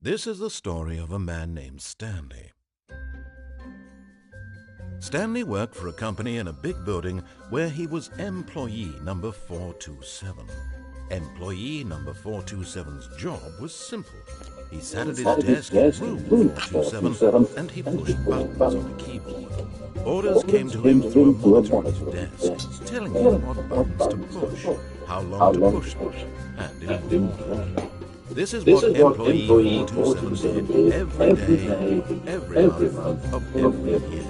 This is the story of a man named Stanley. Stanley worked for a company in a big building where he was employee number 427. Employee number 427's job was simple. He sat at his desk in room 427 and he pushed buttons on a keyboard. Orders came to him through a monitor on his desk, telling him what buttons to push, how long to push them, and in what order. This is what employee 427 did every day, every month of every year.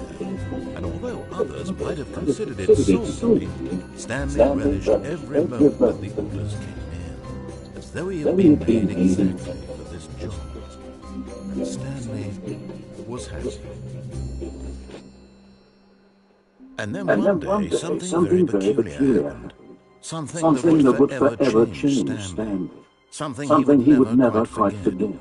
And although others might have considered it sorcery, Stanley relished every moment that the orders came in, as though he had been paid exactly for this job. And Stanley was happy. And then one day, something very peculiar happened. Something that would forever change Stanley. Something he would never quite forget.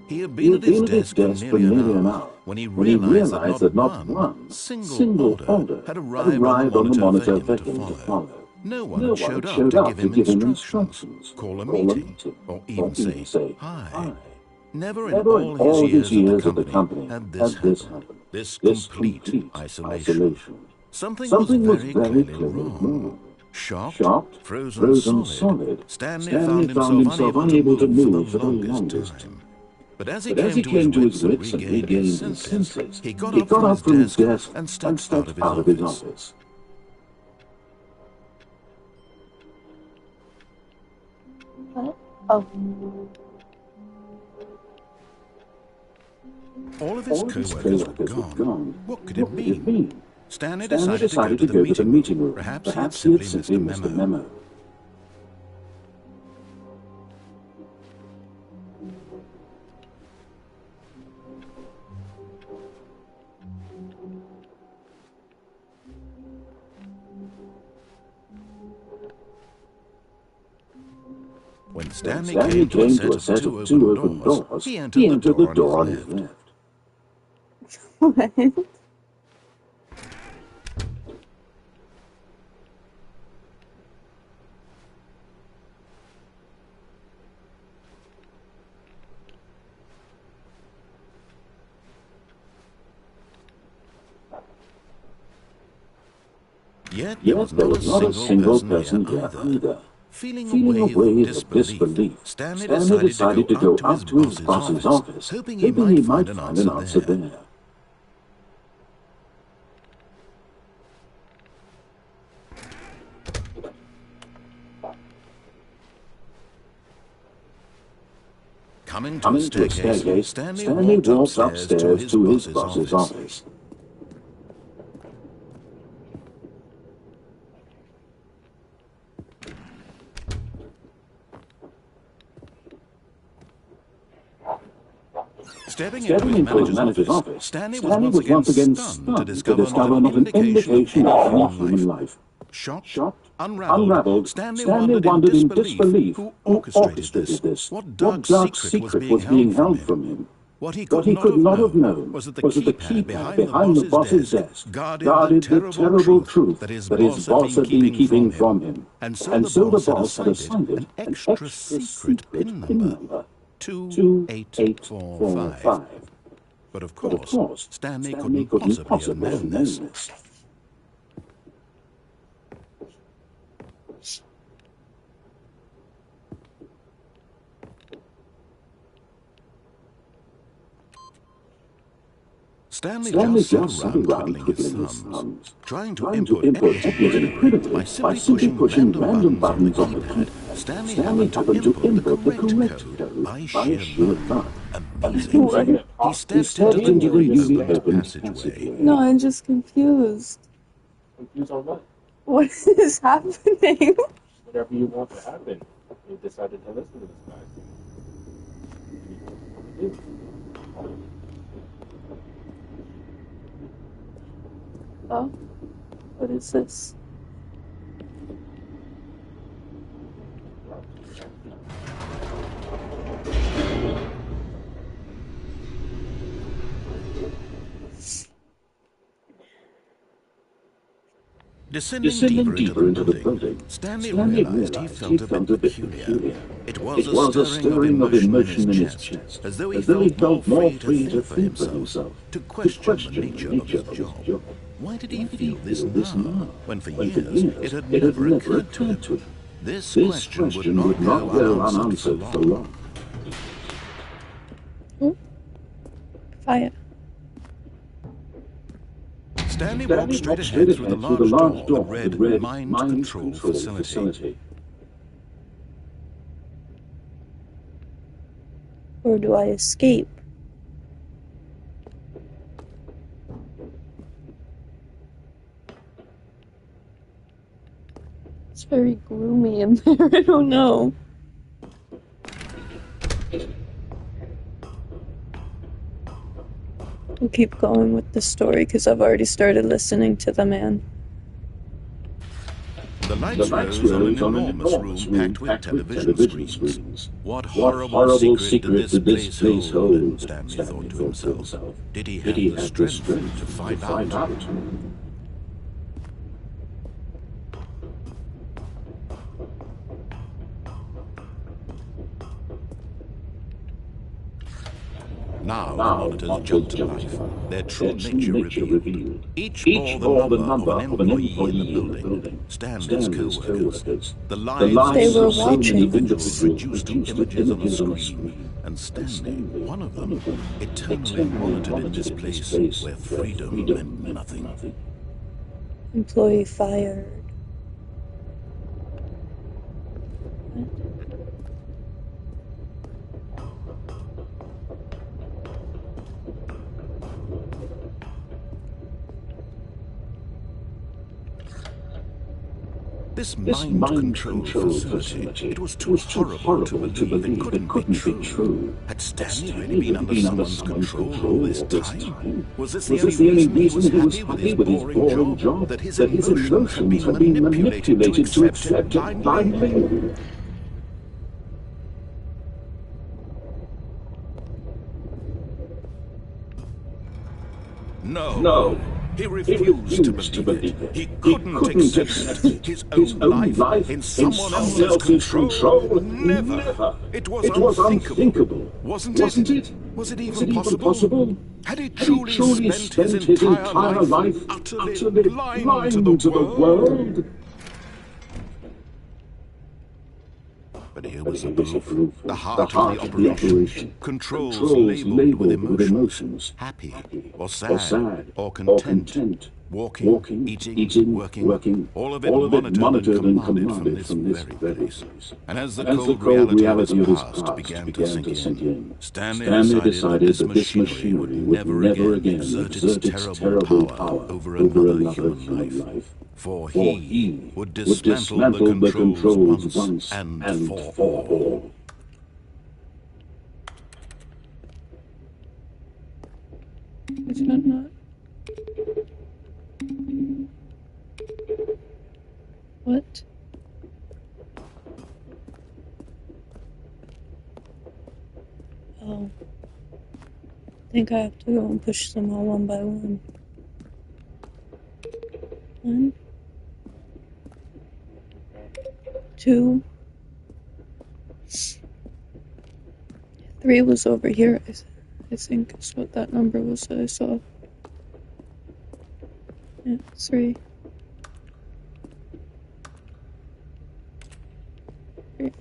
He had been at his desk for nearly an hour when he realized that not one single order had arrived on the monitor for him to follow. No one showed up to give him instructions, call a meeting, or even say hi. Never in all his years at the company had this happened. This complete isolation. Something was very clearly wrong. Shocked, frozen solid, Stanley found himself unable to move for the longest time. But as he came to his wits and regained his senses, he got up from his desk and stepped out of his office. What? Oh. All of his co-workers were gone. What could it mean? Stanley decided to go to the meeting room. Perhaps he had simply missed a memo. When Stanley came to a set of two open doors, he entered the door on his left. What? Yet there was not a single person there either. Feeling a wave of disbelief, Stanley decided to go out to his boss's office, hoping he might find an answer there. Coming to a staircase, Stanley walked upstairs to his boss's office. Stepping into his manager's office, Stanley was once again stunned to discover not an indication of human life. Shocked, unraveled, Stanley wondered in disbelief who orchestrated this. What dark secret was being held from him? What he could not have known was that the keypad behind the boss's desk guarded the terrible truth that his boss had been keeping from him. And so the boss had assigned it an extra secret PIN number. 28845. But of course, Stanley couldn't possibly have known this. Stanley just sat around twiddling his thumbs, trying to input anything incredible by simply pushing random buttons on the keypad. Stanley happened to input the correct code by sheer luck. Amazingly, he stepped into the newly opened passageway. No, I'm just confused. Confused on what? What is happening? Whatever you want to happen. You decided to listen to this guy. Oh, what is this? Descending deeper into the building, Stanley realized he felt a bit peculiar. It was a stirring of emotion in his chest, as though he felt more free to think for himself, to question the nature of his job. Why did he feel this now, when for years it had never occurred to him? This question would not go unanswered for long. Fire. Stanley walked straight ahead through the large door that read Mind Control Facility. Or do I escape? It's very gloomy in there. I don't know. We'll keep going with the story because I've already started listening to the man. The lights rose on an enormous room packed with television screens. What horrible secret did this place hold? Stanley thought to himself. Did he have the strength to find out? Now the monitors jumped to life, their true nature revealed. Each bore the number of an employee in the building, Stanley's co-workers. The lives They were of so many watching. individuals reduced to images on a screen, and Stanley, one of them, eternally monitored in this place where freedom meant nothing. Employee fired. This mind control facility, it was too horrible to believe. It couldn't be true. Had Stanley really been under someone's control all this time? Was this the only reason he was happy with his boring job? That his emotions had been manipulated to accept it blindly? No. He refused to believe it. He couldn't accept his own life in someone else's control. Never. It was unthinkable. Wasn't it? Was it even possible? Had he truly spent his entire life utterly blind to the world? But here was the proof, the heart of the operation. Controls labelled with emotions, happy or sad or content, walking, eating, working, all of it monitored and commanded from this very place. And as the cold reality of his past began to sink in, Stanley decided that this machinery would never again exert its terrible power over another human life. For he would dismantle the controls once and for all. Is that not? What? Oh. I think I have to go and push them all one by one. 1, 2, 3 was over here. I think is what that number was that I saw. Yeah, 3. 3.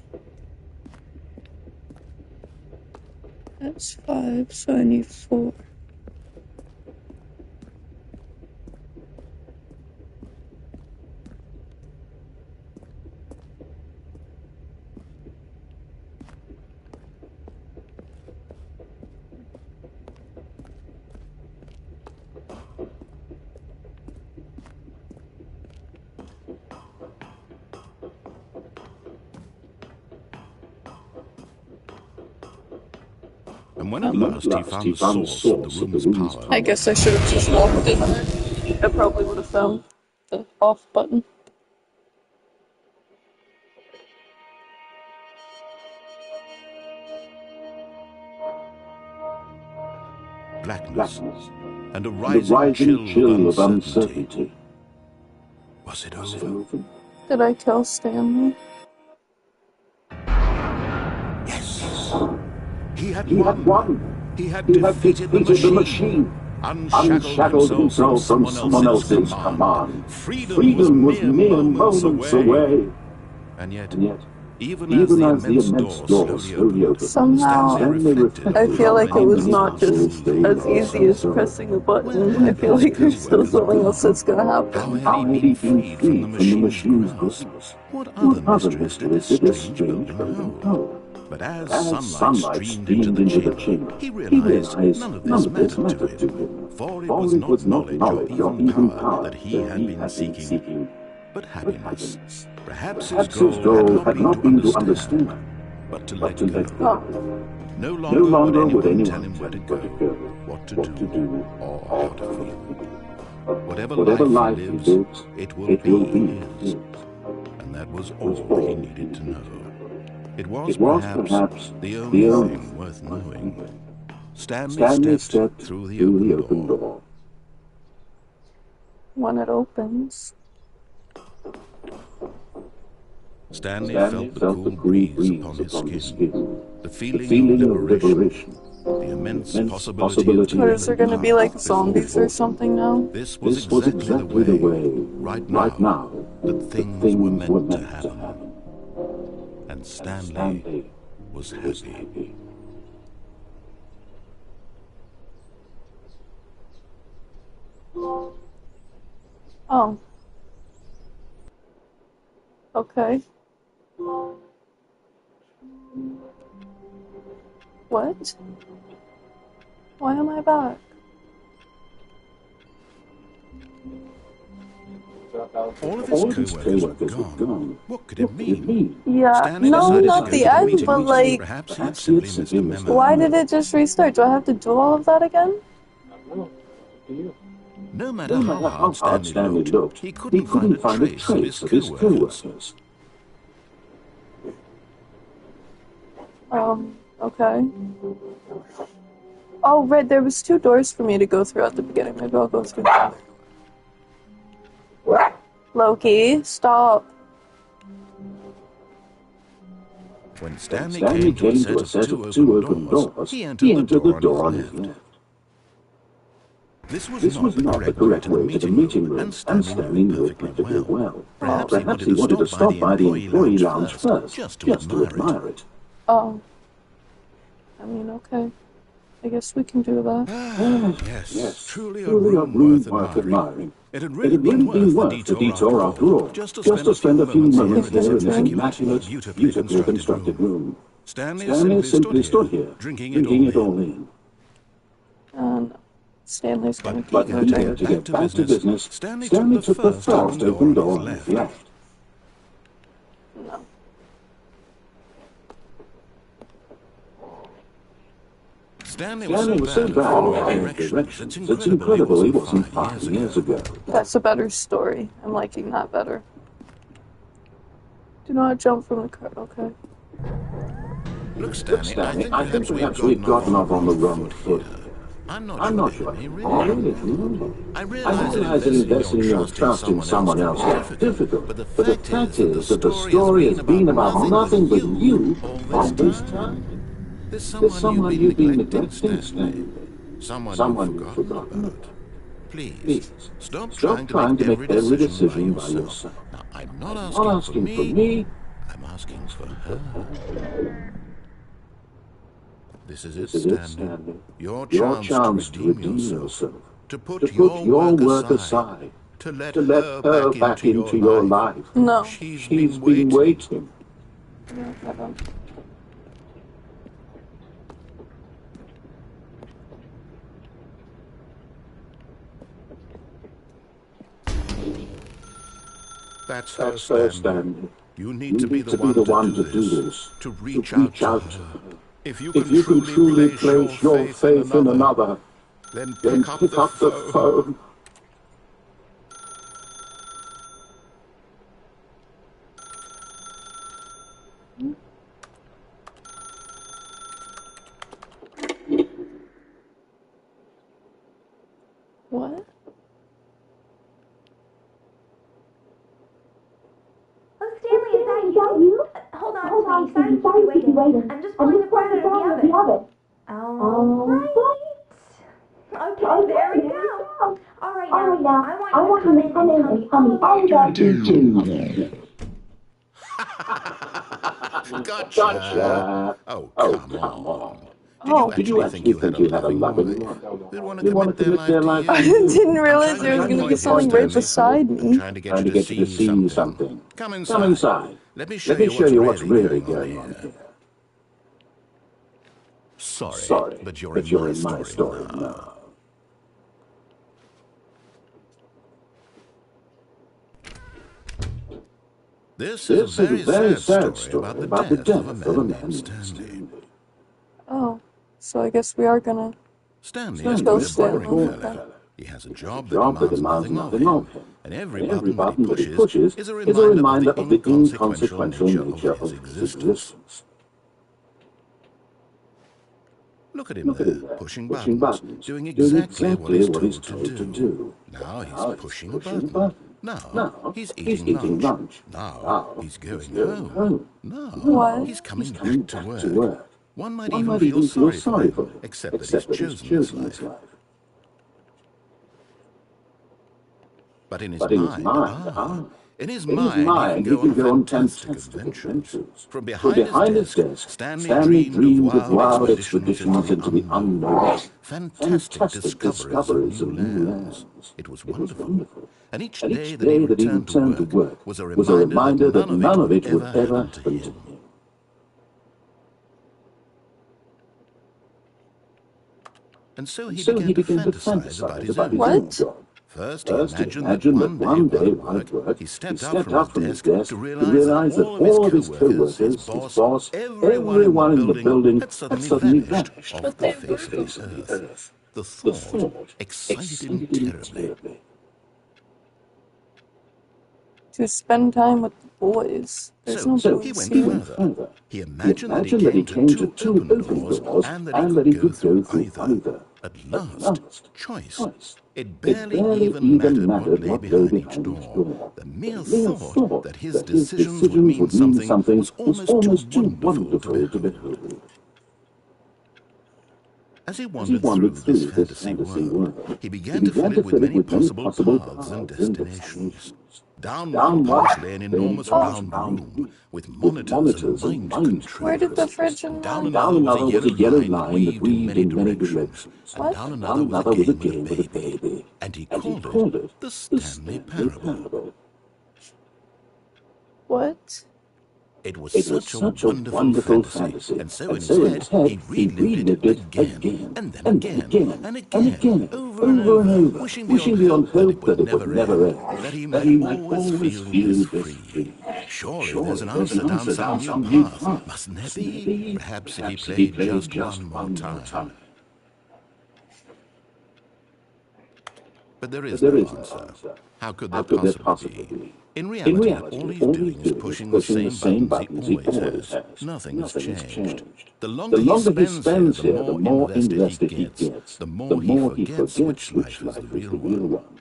That's 5, so I need 4. And when at last he found the source of the room's power, I guess I should have just walked in there. I probably would have found the off button. blackness and a rising chill of uncertainty. Was it over? Did I kill Stanley? Yes. He had He had won. He had He had defeated the machine. unshackled himself from someone else's command. Freedom was mere moments away. And yet, Even as the immense door slowly opened, Somehow, Stanley reflected I feel like it was on not just as easy as pressing a button. I feel like there's still something else that's gonna happen. how had he been freed from the machine's grasp? What What other other mysteries mysteries did this strange building building hold? hold? But as As sunlight streamed into the chamber, he realized none of this mattered to him, for it was not knowledge or even power that he had been seeking, but happiness. Perhaps his goal had not been to understand, but to let go. Oh, No No longer would would anyone anyone tell him where to where to go, go, what to what to do, do, or how to feel. Whatever Whatever life life he he lives, lives, it will it will be be his. his. And that was all he needed to know. It was It was perhaps the the only only thing worth knowing. Stanley stepped through the open door. when it opens. Stanley Stanley felt the felt cool the cool breeze upon his skin, the feeling of liberation, the immense possibility But of is there gonna be like zombies or something now? This This was exactly the way, right right now, that that things were meant to to happen. happen. And Stanley Stanley was was happy. happy. Oh. Okay. What? Why am I back? All of All his of his co-workers were co-workers gone. What could it mean? Yeah, Stanley no, decided not to the go to end, but like, Perhaps he had simply missed a memo. why did it just restart? Do I have to do all of that again? No, to you. No matter No how matter how hard hard Stanley looked, he couldn't find a trace of his co-workers. Okay. Oh, right, there was 2 doors for me to go through at the beginning. Maybe I'll go through them. Loki, stop. When Stanley came to a set of 2 open doors, he entered the door on his left. This was not the correct way to the meeting room, and Stanley knew it perfectly well. Perhaps he wanted to stop by the employee lounge first, just to admire it. Oh. I mean, okay. I guess we can do that. Yes, truly a room worth admiring. It had really been worth the detour after all, just to spend a few moments here in this immaculate, beautifully constructed room. Stanley simply stood here, drinking it all in. And Stanley's gonna keep But moving. to get back to business, Stanley took the first open door on his left. No. Stanley was so bad at following directions, it's incredible he wasn't 5 years ago. That's a better story. I'm liking that better. Do not jump from the car. Okay. Look, Stanley, I think perhaps we've gotten off on the wrong foot. I'm not sure. Really? I realize that investing your trust in someone else is difficult, but the fact is that the story has been about nothing but you all this time. There's someone you've been neglecting, Stanley. Someone you've forgotten about. Please, stop trying to make every decision by yourself. Now, I'm not asking for me, I'm asking for her. This is it, Stanley. Your chance to redeem yourself. To put your work aside. To let her back into your life. No. She's been waiting. No, I don't. That's her, Stanley. You need to be the one to do this. To reach out to her. If you can truly place your faith in another, then pick up the phone. What? Hold on, sweetie. Sorry to keep you waiting. I'm just pulling the corn out of the oven. All right. Okay, there we go. All right, now, I want you to come in and tell me all about Gotcha. Gotcha. Oh, Oh, come come on. on. Did you actually think you had a loving wife? Who'd want to commit their life to I you? didn't I'm realize trying there to was get going to you be here, something right Stanley. beside I'm me. trying to Trying to get you to see something. Come Come inside. inside. Let me Let me show you what's really going going on on here. here. Sorry, Sorry, but you're but you're in my story now. This is a This is a very very sad sad story story about the death of a man named named Stanley. Oh, so I guess we are gonna Stanley is kill quite a boring Stanley. fella. He has a job that Job that demands demands nothing of nothing of him, him. and every And every button that he button that he pushes pushes is a is a reminder reminder of the inconsequential nature of his existence. Look at him Look at there, him there, pushing pushing buttons, buttons, doing doing exactly what he's told to to do. do. Now he's Now he's pushing a pushing a button. button. Now Now he's he's eating eating lunch. lunch. Now Now he's he's going going home. home. Now What? he's coming coming back to back work. to work. One might One even might feel even feel sorry for sorry him, for him, except that he's chosen this life. But in his But in his mind, mind, in his in his mind, he can mind, go on fantastic fantastic adventures. From From behind his behind his desk, desk, Stanley Stanley dreamed of wild wild expeditions into the unknown, fantastic fantastic discoveries of discoveries new of new lands. lands. It was It was wonderful. wonderful. And each And day each that he day that he returned to returned to work work was a was a reminder that reminder that none of it would ever ever happen to happen to him. him. And so And he so began he to began to fantasize about fantasize his about own his own What? job. job. First, he First, he imagined that imagined one that day one while day at while work, at work, he he stepped out stepped from his out from his desk desk to to realize that realize that all of his all of his co-workers, his co-workers, his boss, boss, everyone in the everyone in the building building had had suddenly suddenly vanished vanished off But the they off the face of the were. face of the earth. earth. The The thought thought excited him excited him terribly. terribly. To spend time with the boys. There's no So he boys went here. further. He He imagined that he imagined that he came to came to two two open open doors doors and that he and that could he go could go through through either. either. At At last, last, choice. choice. It It barely barely even mattered what mattered lay what lay behind each behind each door. door. The mere The mere thought thought that his that his decisions would mean something was was almost too almost too wonderful to wonderful to behold. behold. As he As he wandered through wandered this through this fantasy fantasy world, world, he he began to fill began it to with fill it many with many possible possible paths and paths and destinations. destinations. Down one Down one path path lay an lay an enormous Oh. round round room with with monitors and mind Where did the controls. fridge And and down mine? another Down was a another was yellow a yellow line that line that weaved in weaved many in many directions. directions. And What? down And another down was a another was a game with a game with a baby. baby. And he And he called called it it the the Stanley Stanley Parable. Parable. What? It was It was such a such a wonderful wonderful fantasy, fantasy, and so and in his so in his head head he he relived it relived it again, again, and then and then again, again, and and again, again, over and over and over, over, wishing beyond wishing beyond hope that it hope would that it would never never end, end, that he that might he might always always feel feel this this free. free. Surely there's Surely an there's answer an down answer some down new some new path, path. mustn't there Mustn't there be? be? Perhaps if he Perhaps if he played played just just one more one more time. time. But there But is there no is no answer. answer. How could How there could there possibly possibly be? be? In In reality, reality, all he's all doing is pushing the pushing the same same buttons he buttons he always always has. has. Nothing has Nothing has changed. changed. The The longer he longer he spends here, spends the here, the more more invested he invested he gets. gets. The The more he more he forgets which life is the is real the real one. one.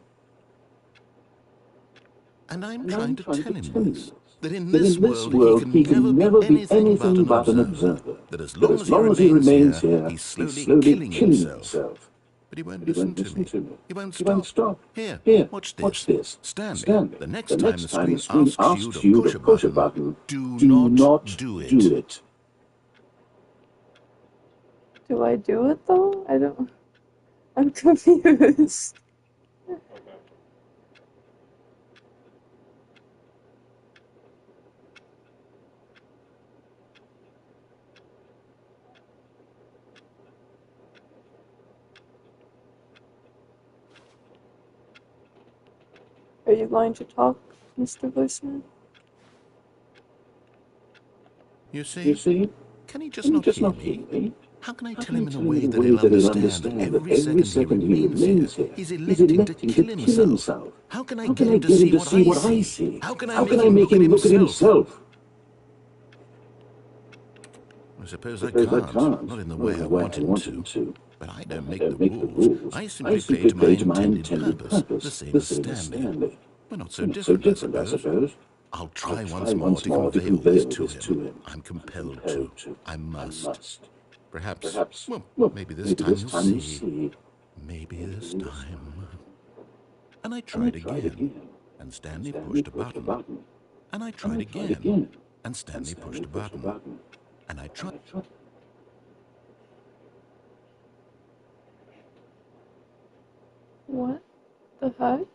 And I'm And trying I'm to trying tell to him tell him this. this. That in That this in this world he world he can never can be never be anything but anything an but an observer. observer. That as That long as as he long as he remains remains here, here, he's he's slowly slowly killing killing himself. himself. But he won't But he listen won't to listen me. to me. He won't He won't stop. stop. Here, Here, watch watch this. this. Stanley, Stanley, the next the time the next time screen the screen asks you to asks you push to a push a button, button, do do not not do do it. it. Do I do it though? I don't. I'm confused. Are you going to talk, Mr. Voiceman? You You see? see? Can he just Can you not just hear not hear me? me? How can I How tell can I him in a tell him way in a that way he'll that he'll understand that understand that every every second he second he remains here, remains here, he's he's electing to electing to kill kill himself? himself? How can I How get can I him to get him see to what see I what I see? see? How can I How make can I him make look at him look at himself? himself? I suppose I Suppose I can't. can't. Not in the Not way in I the way want I him want him to. to. But I don't I make the don't make the rules. rules. I I simply play simply to my play to my intended intended purpose, purpose, the same the as same as Stanley. Stanley. We're not so We're not so different, I different, I suppose. suppose. I'll try once more to convey this to him. I'm compelled to. I must. Perhaps, well, maybe this time you'll see. Maybe this time. And I tried again, and Stanley pushed a button. And I tried again, and Stanley pushed a button. And I tried. What the heck?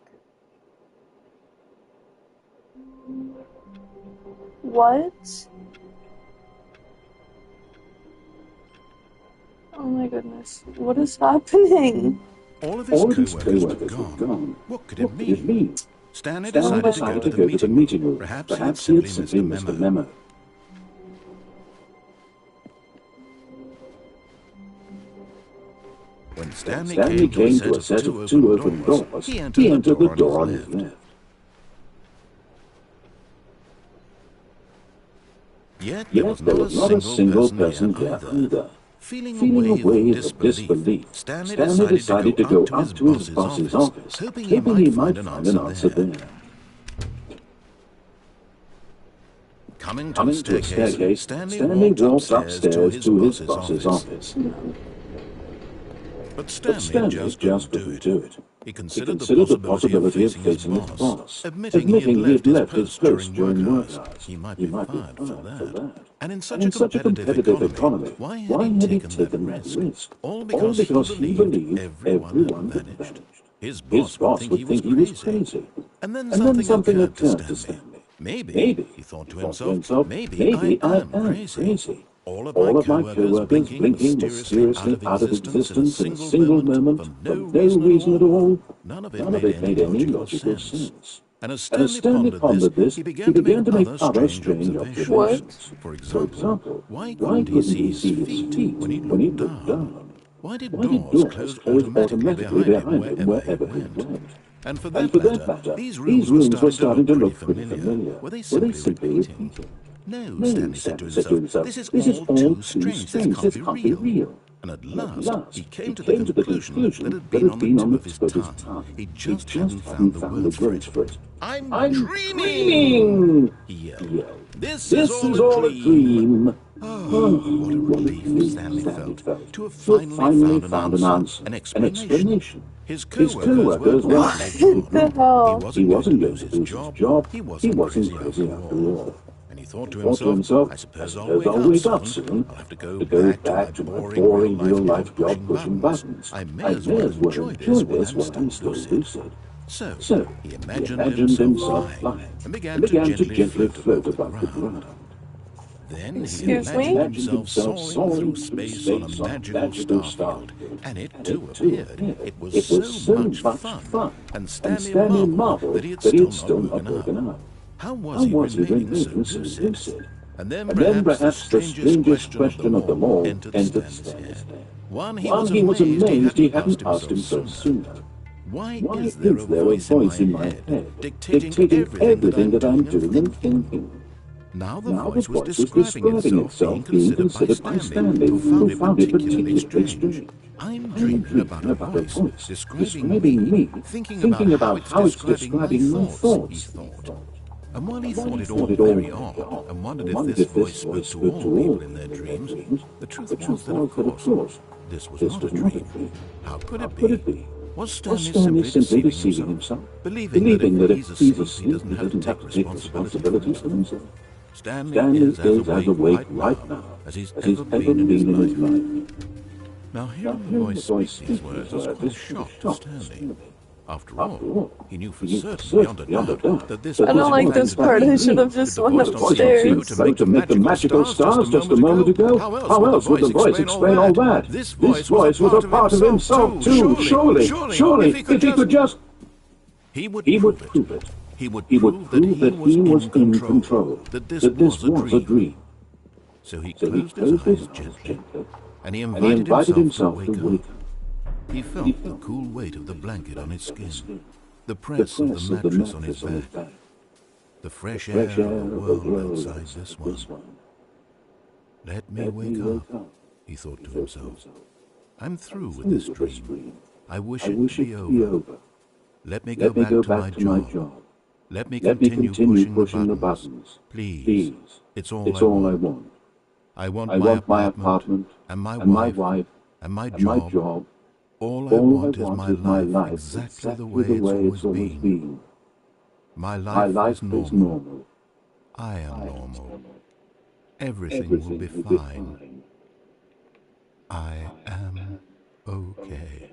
What? Oh my goodness. What is happening? All of his co-workers were gone. What could it mean? Stanley decided to go to the meeting room. Perhaps he had simply missed a memo. When Stanley came to a set of two open doors, he entered the door on his left. Yet there was not a single person there either. Feeling a wave of disbelief, Stanley decided to go up to his boss's office, hoping he might find an answer there. Coming to a staircase, Stanley walked upstairs to his boss's office. But Stanley just wouldn't do it. He considered the possibility of facing his boss, admitting he had left his post during work hours. He might be fired for that. And in such a competitive economy, why had he taken that risk? All because he believed everyone had vanished. His boss would think he was crazy. And then something occurred to Stanley. Maybe, he thought to himself, maybe I am crazy. All of my co-workers blinking mysteriously out of existence in a single moment for no reason at all. None of it made any logical sense. And as Stanley pondered this, he began to make other strange observations. For example, why couldn't he see his feet when he looked down? Why did doors close automatically behind him wherever he went? And for that matter, these rooms were starting to look pretty familiar. Were they simply repeating? No, Stanley said to himself, this is all too strange, this can't be real. And at last, he came to the conclusion that had been on the tip of his tongue. He just hadn't found the words for it. I'm dreaming! He yelled. This is all a dream. Oh, what a relief Stanley felt to have finally found an answer, an explanation. His co-workers were What the hell? He wasn't going to lose his job. He wasn't crazy after all. And he thought to himself, I suppose I'll wake up soon. I'll have to go back to my boring real-life job pushing buttons. I may as well enjoy this while I'm still lucid. So, he imagined himself flying and began to gently float above the ground. Then he imagined himself soaring through space on a magical starfield, and it too appeared. It was so much fun, and Stanley marveled that he had still not woken up. How was he remaining so lucid? And then perhaps the strangest question of them all entered Stanley's head. One, he was amazed he hadn't asked himself sooner. Why is there a voice in my head dictating everything that I'm doing and thinking? Now the voice was describing itself being considered by Stanley, who found it particularly strange. I'm dreaming about a voice describing me, thinking about how it's describing my thoughts, he thought. And while he thought it all very odd, and wondered if this voice spoke to all people in their dreams, the truth was that, of course, this was not a dream. How could it be? Was Stanley simply deceiving himself, believing that if he's asleep, he doesn't have to take responsibility for himself? Stanley is as awake right now as he's ever been in his life. Now hearing the voice speak these words was quite a shock to Stanley. After all, he knew for certain, beyond a doubt, that this I don't like this part. I should have just went upstairs. To make the magical stars just a moment ago? How else would the voice explain all that? This voice was a part of himself too, surely, if he could just... He would prove it. He would prove that he was in control, that this was a dream. So he closed his eyes gently, and he invited himself to wake up. He felt the cool weight of the blanket on his skin, the press of the mattress on his back, the fresh air of the world outside this one. Let me wake up, he thought to himself. I'm through with this dream. I wish it to be over. Let me go back to my job. Let me Let me continue pushing the buttons. Please. It's all I want. I want my apartment and my wife and my job. All I want is my life exactly the way it's always been. My life is normal. I am normal. Everything will be fine. I am okay.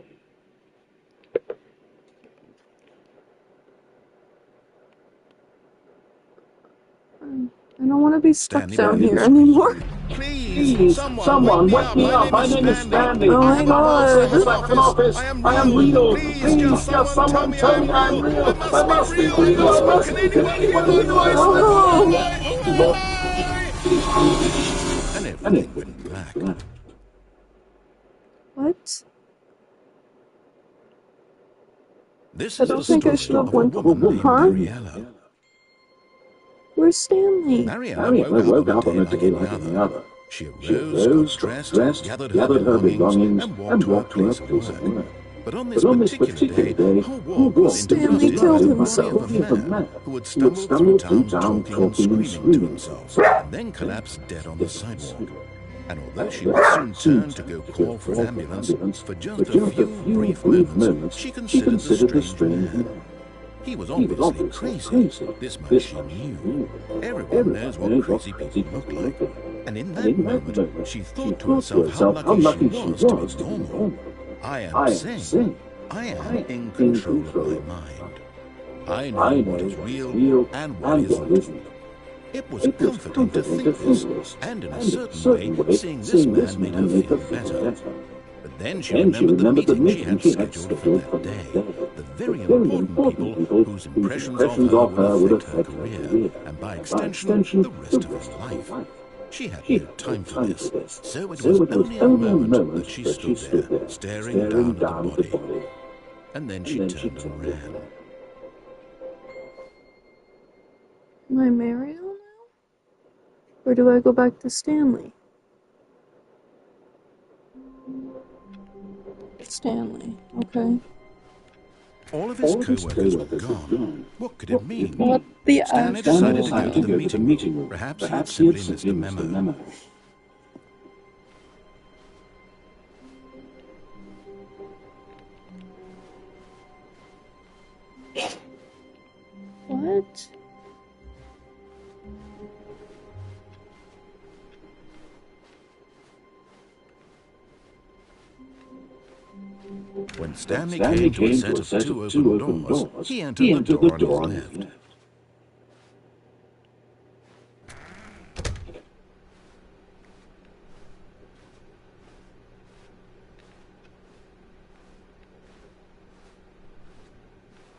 I don't want to be stuck Stanley down began here to scream. anymore. Please, someone, wake me up. My name is Stanley. Oh I my am a monster in god. the second office. I am real. Please, just someone tell me I'm real. I must be real. Can anyone hear my voice? Oh no. And everything went black. What? This I is don't the think I story should have of a went. woman named Huh? Mariella. Where's Stanley? Mariella woke up on a day like any other. She arose, got dressed, gathered her belongings, and walked to her place of work. But on this particular day, her walk was Stanley interrupted by killed the himself. body of a man who had stumbled through town talking and screaming to himself, and then collapsed dead on the sidewalk. And although she would soon turn to go call for an ambulance, for just a few brief moments, she considered the strange man. He was obviously crazy. This much she knew. Everyone knows what crazy people look like. And in that moment, she thought to herself how lucky she was to be normal. I am sane. I am in control of my mind. I know what is real and what isn't. It was comforting to think this, and in a certain way, seeing this man made her feel better. But then she remembered the meeting she had scheduled for that day. The very important people whose impressions of her would affect her career, and by extension, the rest of her life. She had no time for this, so it was only a moment that she stood there, staring down at the body. And then she turned and ran. Am I Mariel now? Or do I go back to Stanley? Stanley, okay. All of his co-workers were gone. What could it mean? What the Stanley decided to go to the meeting room. Perhaps he had simply missed a memo. What? When Stanley came to a set of two open doors, he entered the door on his left.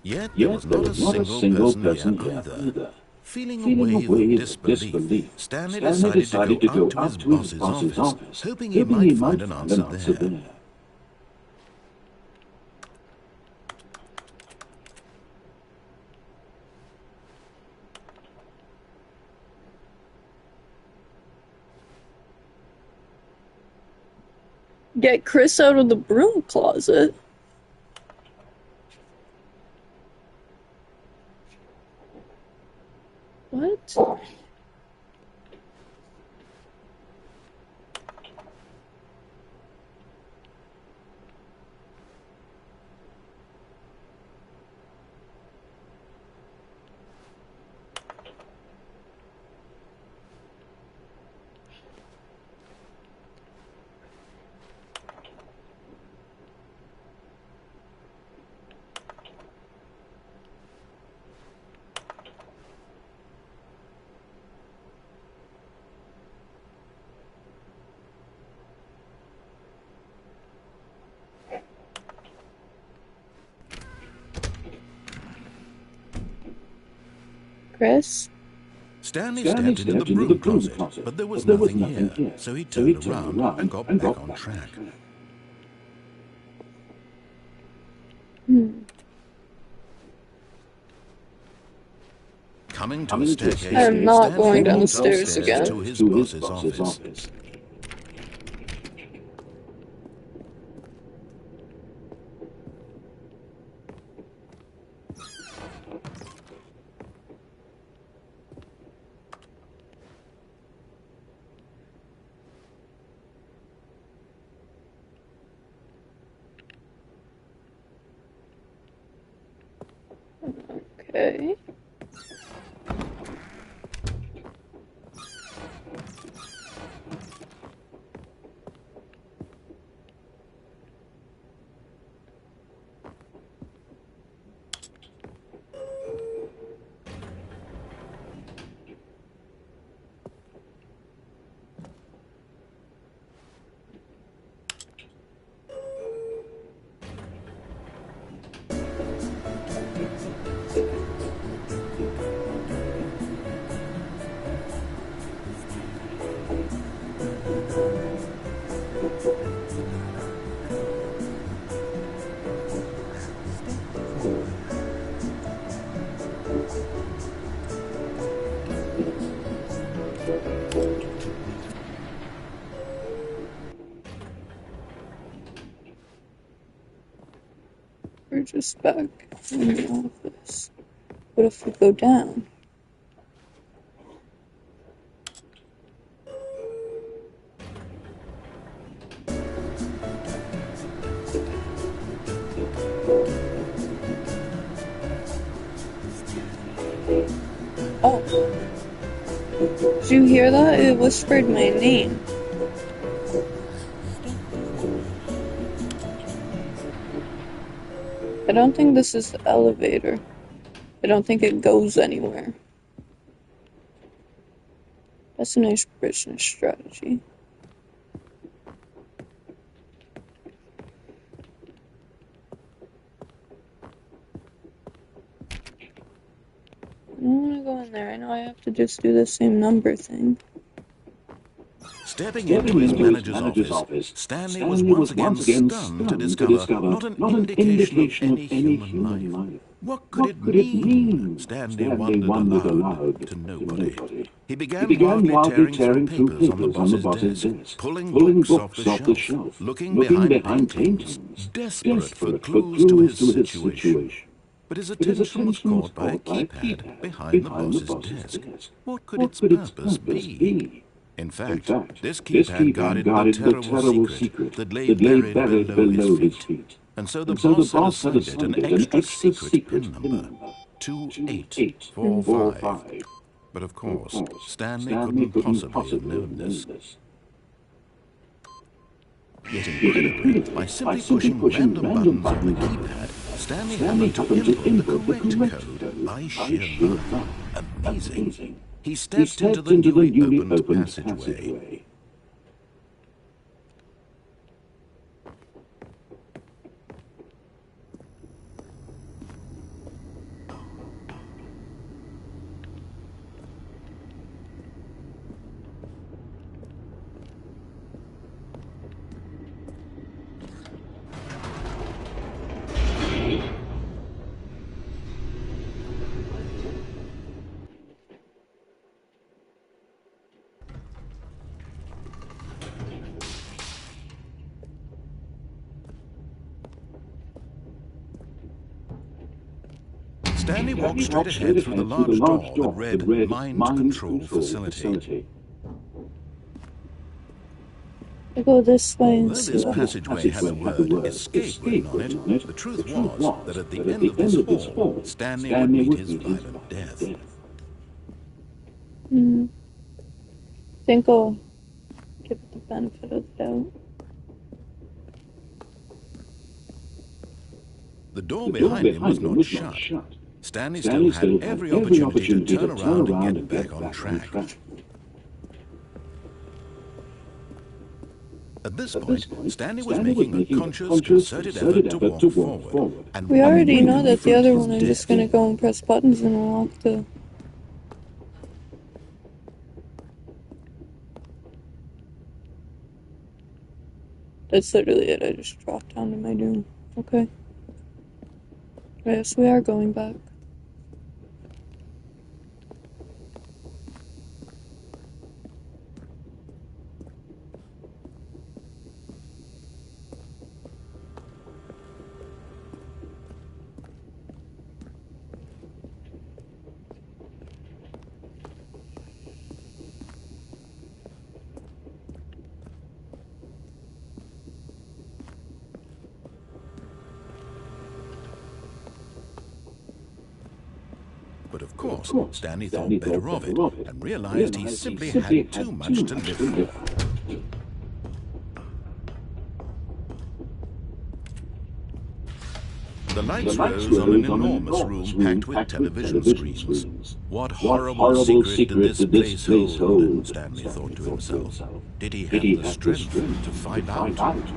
Yet there was not a single person here either. Feeling a wave of disbelief, Stanley decided to go out to his boss's office, hoping he might find an answer there. Get Chris out of the broom closet? What? Chris? Stanley stepped into the broom closet, but there was nothing here, so he turned around and got back on track. Coming to a staircase, I'm not going Stanley walked downstairs upstairs again. to his boss's office. Okay. We're just back in the office. What if we go down? Oh. Did you hear that? It whispered my name. I don't think this is the elevator. I don't think it goes anywhere. That's a nice business strategy. I don't want to go in there. I know I have to just do the same number thing. Stepping into his manager's office, Stanley was once again stunned to discover not an indication of any human life. What could it mean? Stanley wondered aloud to nobody. He began wildly tearing through papers on the boss's desk, pulling books off the shelf, looking behind paintings, desperate for clues to his situation. But his attention was caught by a keypad behind the boss's desk. What could its purpose be? In fact, this keypad guarded the terrible secret that lay buried below his feet. And so the boss had assigned it an extra secret pin number, 2845. But of course, Stanley couldn't possibly have known this. Yet incredibly, by simply pushing random buttons on the keypad, Stanley happened to input the correct code by sheer luck. Amazing. He stepped into the newly opened passageway. Stanley walked straight ahead through the large door that read Mind Control Facility. I go this way and Though see this what passageway had the word escape written on it, the truth was that at the end of this hall, Stanley would meet his violent death. I think I'll give it the benefit of the doubt. The door behind him was not shut. Stanley still had every opportunity to turn around and get back on track. At this point, Stanley was making a conscious, concerted effort to walk forward. And We already know that the other one I'm just gonna go and press buttons and unlock the... That's literally it. I just dropped down to my doom. Okay. Yes, we are going back. course, Stanley thought better of it and realized he simply had too much to live for. The lights rose on an enormous room packed with television screens. What horrible secret did this place hold? Stanley thought to himself. Did he have the strength to find out?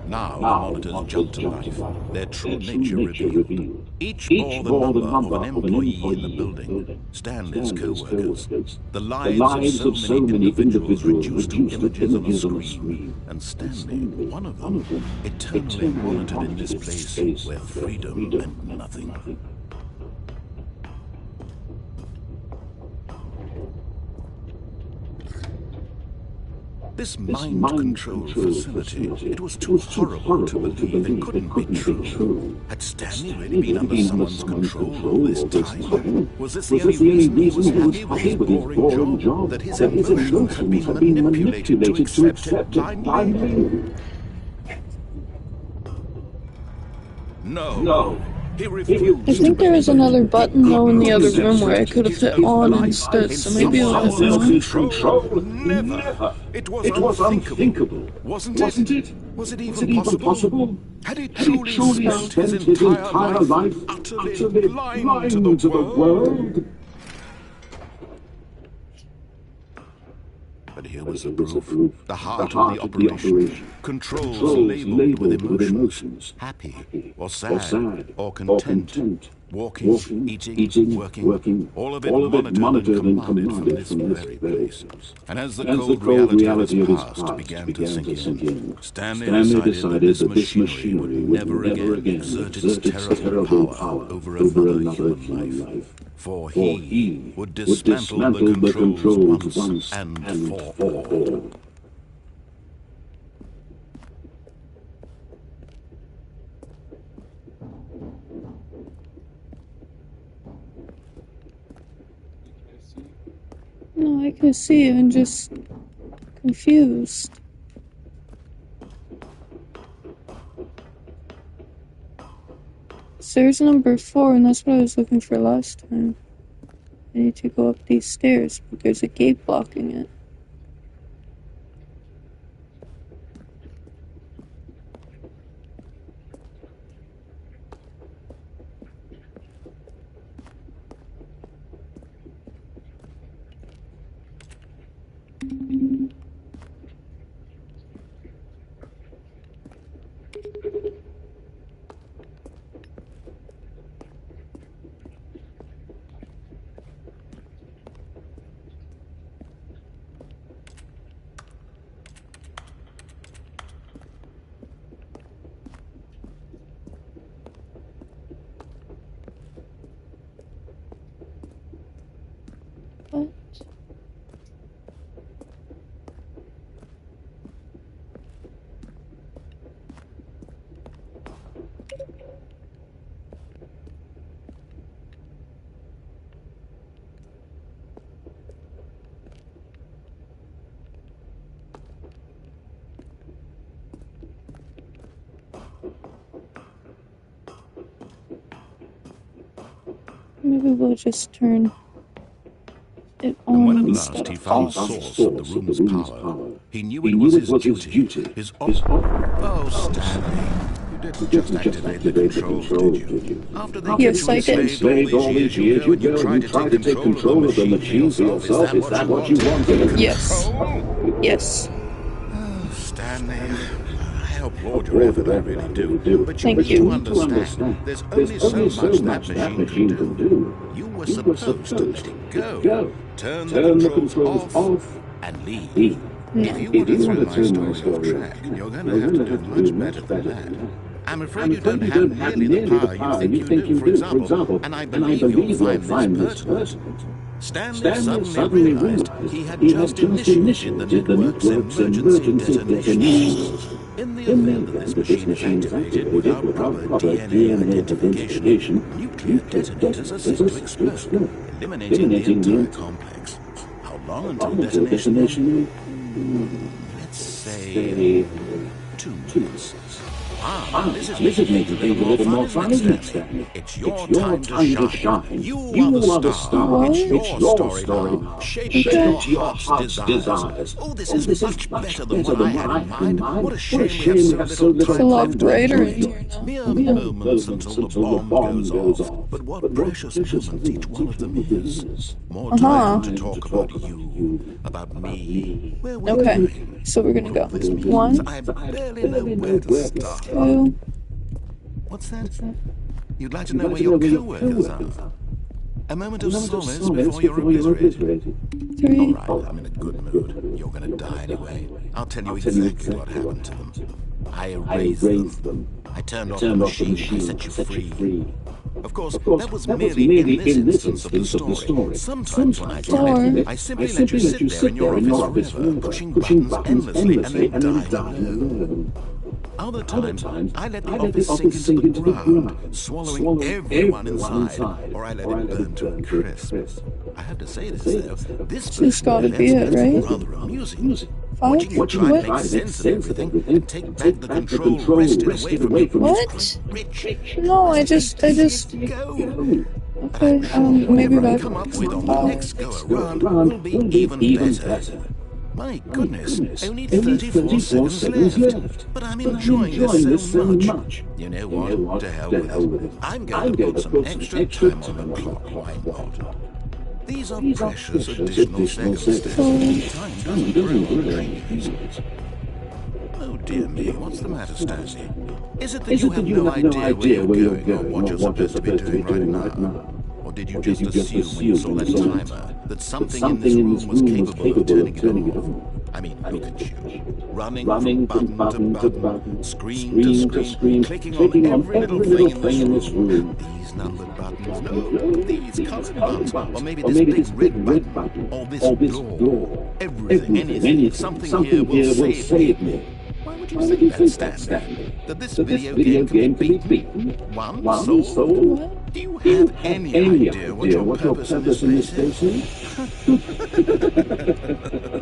Now the monitors jumped to life, their true nature revealed. Each bore the number of an employee in the building, Stanley's co-workers. The lives of so many individuals reduced to images on a screen, and Stanley, one of them, eternally monitored in this place where freedom meant nothing. This mind-controlled facility, it was too horrible to believe it couldn't be true. Had Stanley really been under someone's control all this time? Was this the only reason he was happy with his boring job? That his emotions had been manipulated to accept it blindly? No. He refused. I think there was another button though in the other room where I could have hit on instead, so maybe I'll hit on. Control? Never. It was unthinkable. Wasn't it? Was it even possible? Had he truly spent his entire life utterly blind to the world? But here was the proof. The heart of the operation. Controls labeled with emotions. Happy, or sad, or content. Walking, eating, working. All of it monitored and commanded from this very place. And as the cold reality of his past began to sink in, Stanley decided that this machinery would never again exert its terrible power over another human life. For he would dismantle the controls once and for all. No, I can see you, I'm just confused. So there's number 4, and that's what I was looking for last time. I need to go up these stairs, but there's a gate blocking it. What? Maybe we'll just turn it on. And when at last he found the source of the room's power, he knew it was his duty, his Oh, Stanley, you didn't just activate the controls, did you? After they Yes, I did. enslaved all these years you go and tried to take control of the machine for yourself, is that what you wanted? Yes. Yes. Oh, Stanley, I applaud your effort, I really do. But Thank you you. understand, there's only so much that machine can do. You were supposed to let it go. Turn the controls off and leave. If you want to throw my story off track, you're going to have to do much better than that. I'm afraid you don't have nearly the power you think you do, for example, and I believe you'll find this pertinent. Stanley suddenly realized he had just initiated the network's emergency detonation. In the event that this machine is activated without proper DNA identification, nuclear detonators are set to explode, eliminating the entire complex. How long until detonation? Let's say 2 minutes. This is making things a little more fun, isn't it, Stanley? It's your time to shine. You are the star. It's your story now. Shape your heart's desires. Oh, this is much better than what I had in mind. What a shame we have so little It's a lot time to brighter in enjoy here it. now. Mere moments until the bomb goes off. But what precious moments each one of them is. More time to talk about you, about me. Where we're Okay, going. so we're gonna go. This means 1, I barely know where to start. 2, What's that? You'd like to know where your co-workers are? A moment of solace before you're obliterated. 3. All right, I'm in a good mood. You're going to die anyway. I'll tell you exactly what happened to them. I erased them. I turned off the machine. I set you free. Of course, that was merely in this instance of the story. Sometimes when I tell it, I simply let you sit there in your office forever, pushing buttons endlessly and then dying alone. Other times, I let the office sink into the ground, swallowing everyone inside, or I let it burn to a crisp. I have to say this, though, this This gotta be it, right? rather amusing. 5? Watching you try to make sense of everything and take back the control wrested away from you. What? Rich. No, I just... Go. Okay, maybe Whatever I back. come up with on the next go around will be even better. My goodness, only 34 seconds left. But I'm enjoying this so much. You know what? To hell with it. I'm going to put some extra time on the clock. Why not? These are precious additional seconds. Time doesn't grow on trees. Oh dear me, what's the matter, Stanley? Is it that you have no idea where you're going or what you're supposed to be doing right now? Or did you just assume when you saw that timer that something in this room was capable of turning it on? I mean, look at you. Running from button to button, screen to screen, clicking on every little thing in this room. These numbered buttons, no, these colored buttons, or maybe this big red button, or this door. Everything, anything, something here will save me. Why would you think that, Stanley? That this video game can be beaten? One soul? Do you have any idea what your purpose in this place is?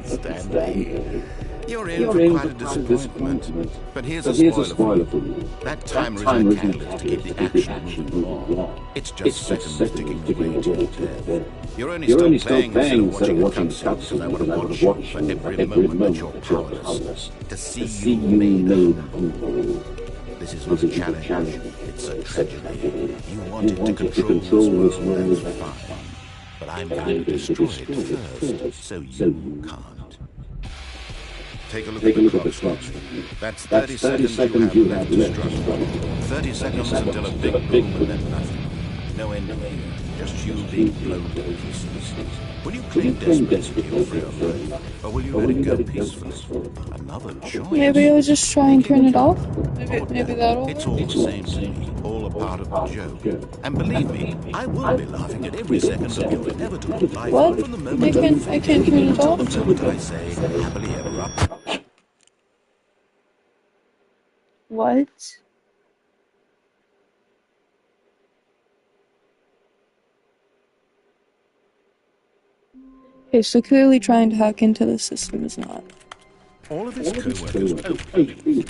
Stanley, you're in for quite a disappointment. But here's a spoiler for you. That timer isn't a catalyst to keep the action moving along. It's just seconds ticking away to death. You're only still playing instead of watching cutscenes because I want to watch you for every moment that you're powerless. To see you made whole. This is not a challenge. It's a tragedy. You wanted to control this world, that's fine. But I'm going to destroy it first, so you can't. Take a look at the clock. That's 30 seconds you have left to struggle. 30 seconds until a big boom and then nothing. No ending here. Just you being blown to pieces. Will you claim desperately for your life, or will you let it go peacefully? Another choice. Maybe I'll just try and turn it off. Maybe that'll It's all the same to me, all a part of the joke. And believe me, I will be laughing at every second of your inevitable life What? from the moment I can't turn it until off? the moment I say happily ever after. What? Okay, so clearly trying to hack into the system is not. All of his co-workers. Oh, please.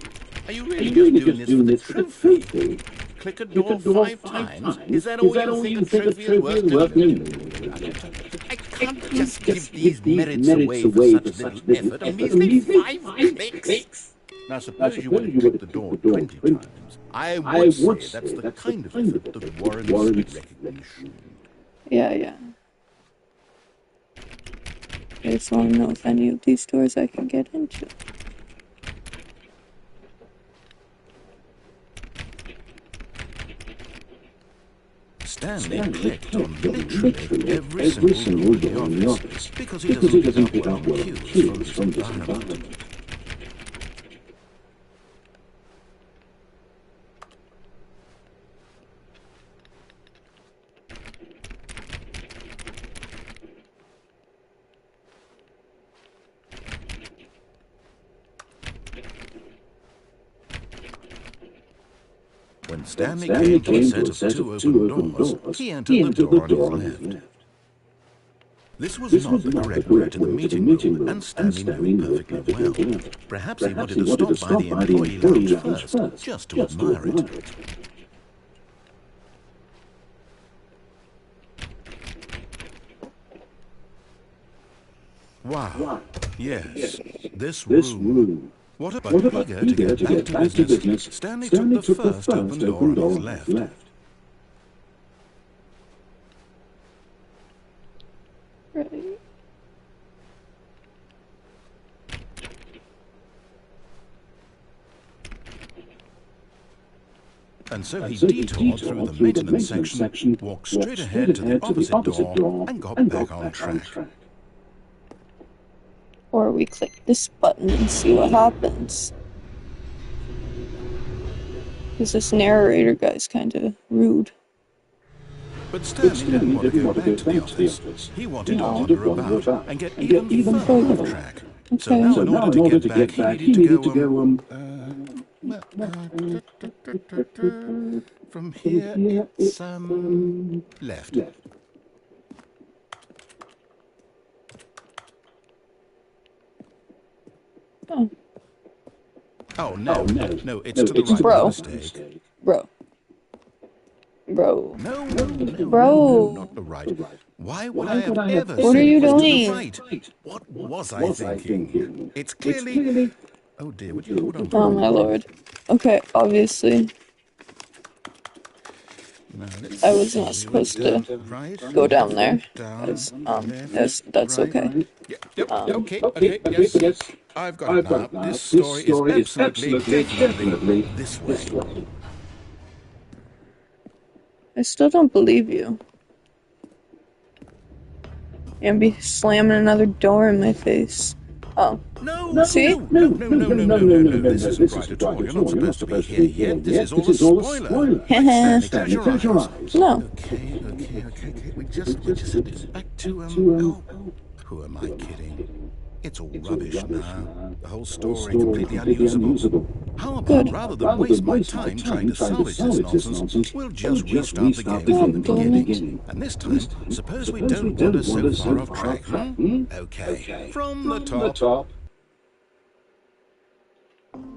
Are you really just doing this for the trophy? Click a door 5 times? Is that all you think a trophy is worth doing? I can't just give these merits away for such little effort. A measly 5 clicks. Now, suppose you were to click the door 20 times. I would say that's the kind of effort that warrants recognition. Yeah. I just want to know if any of these doors I can get into. Stanley clicked on literally every single door in the office because he doesn't pick up well cues from this environment. When Stanley came to a set of 2 open doors, he entered the door on his left. This was not the correct route to the meeting room, and Stanley knew it perfectly well. Perhaps he wanted to stop by the employee lounge first, just to admire it. Wow. Yes, this room. What about eager to get back to business, Stanley took the first open door on his left. Right. And so he detoured through the maintenance section, walked straight ahead to the opposite door, and got back on track. Or we click this button and see what happens. Because this narrator guy's kind of rude. But Stanley didn't want to go back to the office. He wanted to wander about and get even further off track. So now, in order to get back, he needed to go, from here, it's, left. Oh, no, it's to the right. Bro. Mistake. Bro. No, not the right. Why would I have ever What are you said it was to doing? the right? What was I thinking? It's clearly... Oh dear, would you hold on to Oh my lord. Okay, obviously. No, I was not supposed to go down there. That's okay. Okay, yes. I've got it now. This story is absolutely, definitely this way. I still don't believe you. And be slamming another door in my face. Oh. No. See? No. This isn't right at all. You're not supposed to be here yet. This is all a spoiler. Stanley, close your eyes. No. Okay. We just have to back to, who am I kidding? It's all rubbish now. The whole story completely unusable. How about, rather than waste my time trying to salvage this nonsense, we'll just restart the game from the beginning. And this time, suppose we don't wander so far off track, Okay, from the top.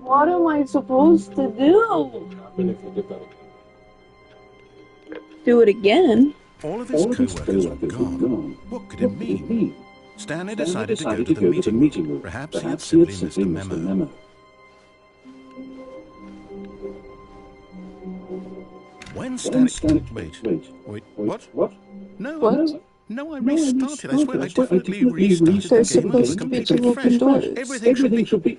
What am I supposed to do? Do it again? All of his co-workers were gone. What could it mean? Stanley decided to go to the meeting room. Perhaps he had simply missed a memo. When Stanley... Wait, what? No, I restarted. I swear I definitely restarted the game. There's supposed to be two open doors. Everything should be...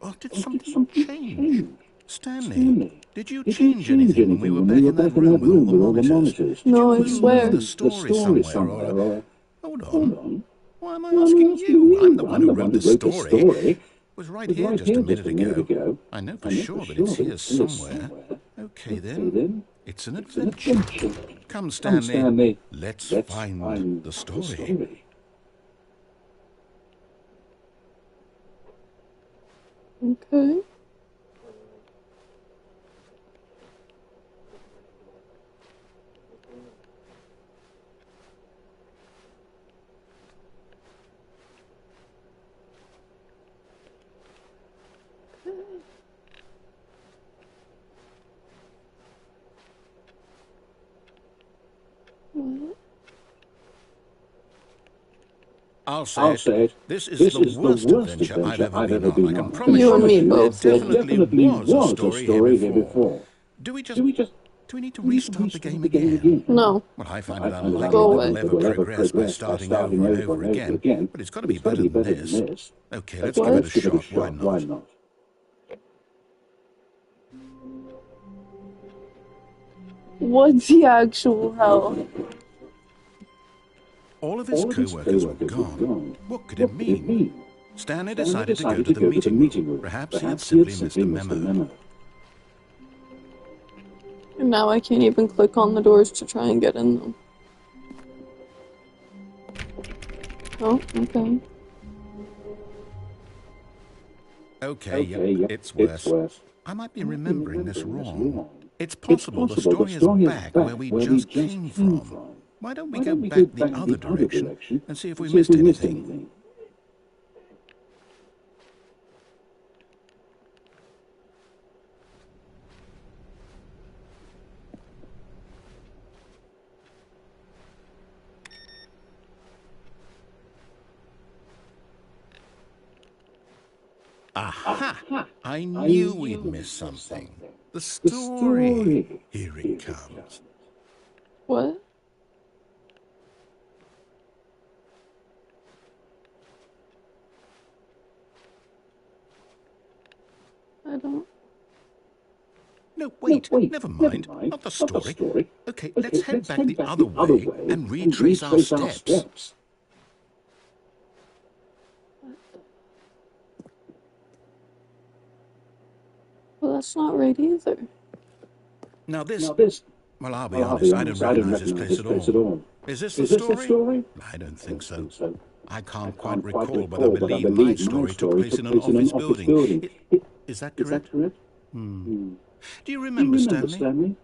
Oh, did something change? Stanley, did you change anything when we were back in that room with all the monitors? No, I Did you swear. move the story somewhere or... Hold on. Why am I asking you? I'm the one who wrote the story. It was right here just a minute ago. I know for sure that it's here somewhere. Okay then, it's an adventure. Come Stanley, let's find the story. Okay. I'll say it. This is the worst adventure I've ever been on. I can promise You and me there both. definitely was a story here before. Do we need to restart the game again? No. Well, I find it unlikely Go that we'll ever progress by starting over and over again. But it's got to be better than this. Okay, let's give it a shot. Why not? What the actual hell? All of his co-workers were gone. What could it mean? Stanley decided to go to the meeting room. Perhaps he had simply missed a memo. And now I can't even click on the doors to try and get in them. Oh, okay. Okay, yep, it's worse. I might be remembering this wrong. It's possible the story is back where we just came from. Why don't we go back the other direction and see if we missed anything? Aha! I knew we'd missed something. The story. Here it comes. What? I don't... No, wait, never mind. Not the story. Okay, let's head back the other way and retrace our steps. Well, that's not right either. Now this... Well, I'll be honest, I don't recognize this place at all. Is this the story? I don't think so. I can't quite recall, but I believe my story took place in an office building. Is that correct? Do you remember, Stanley?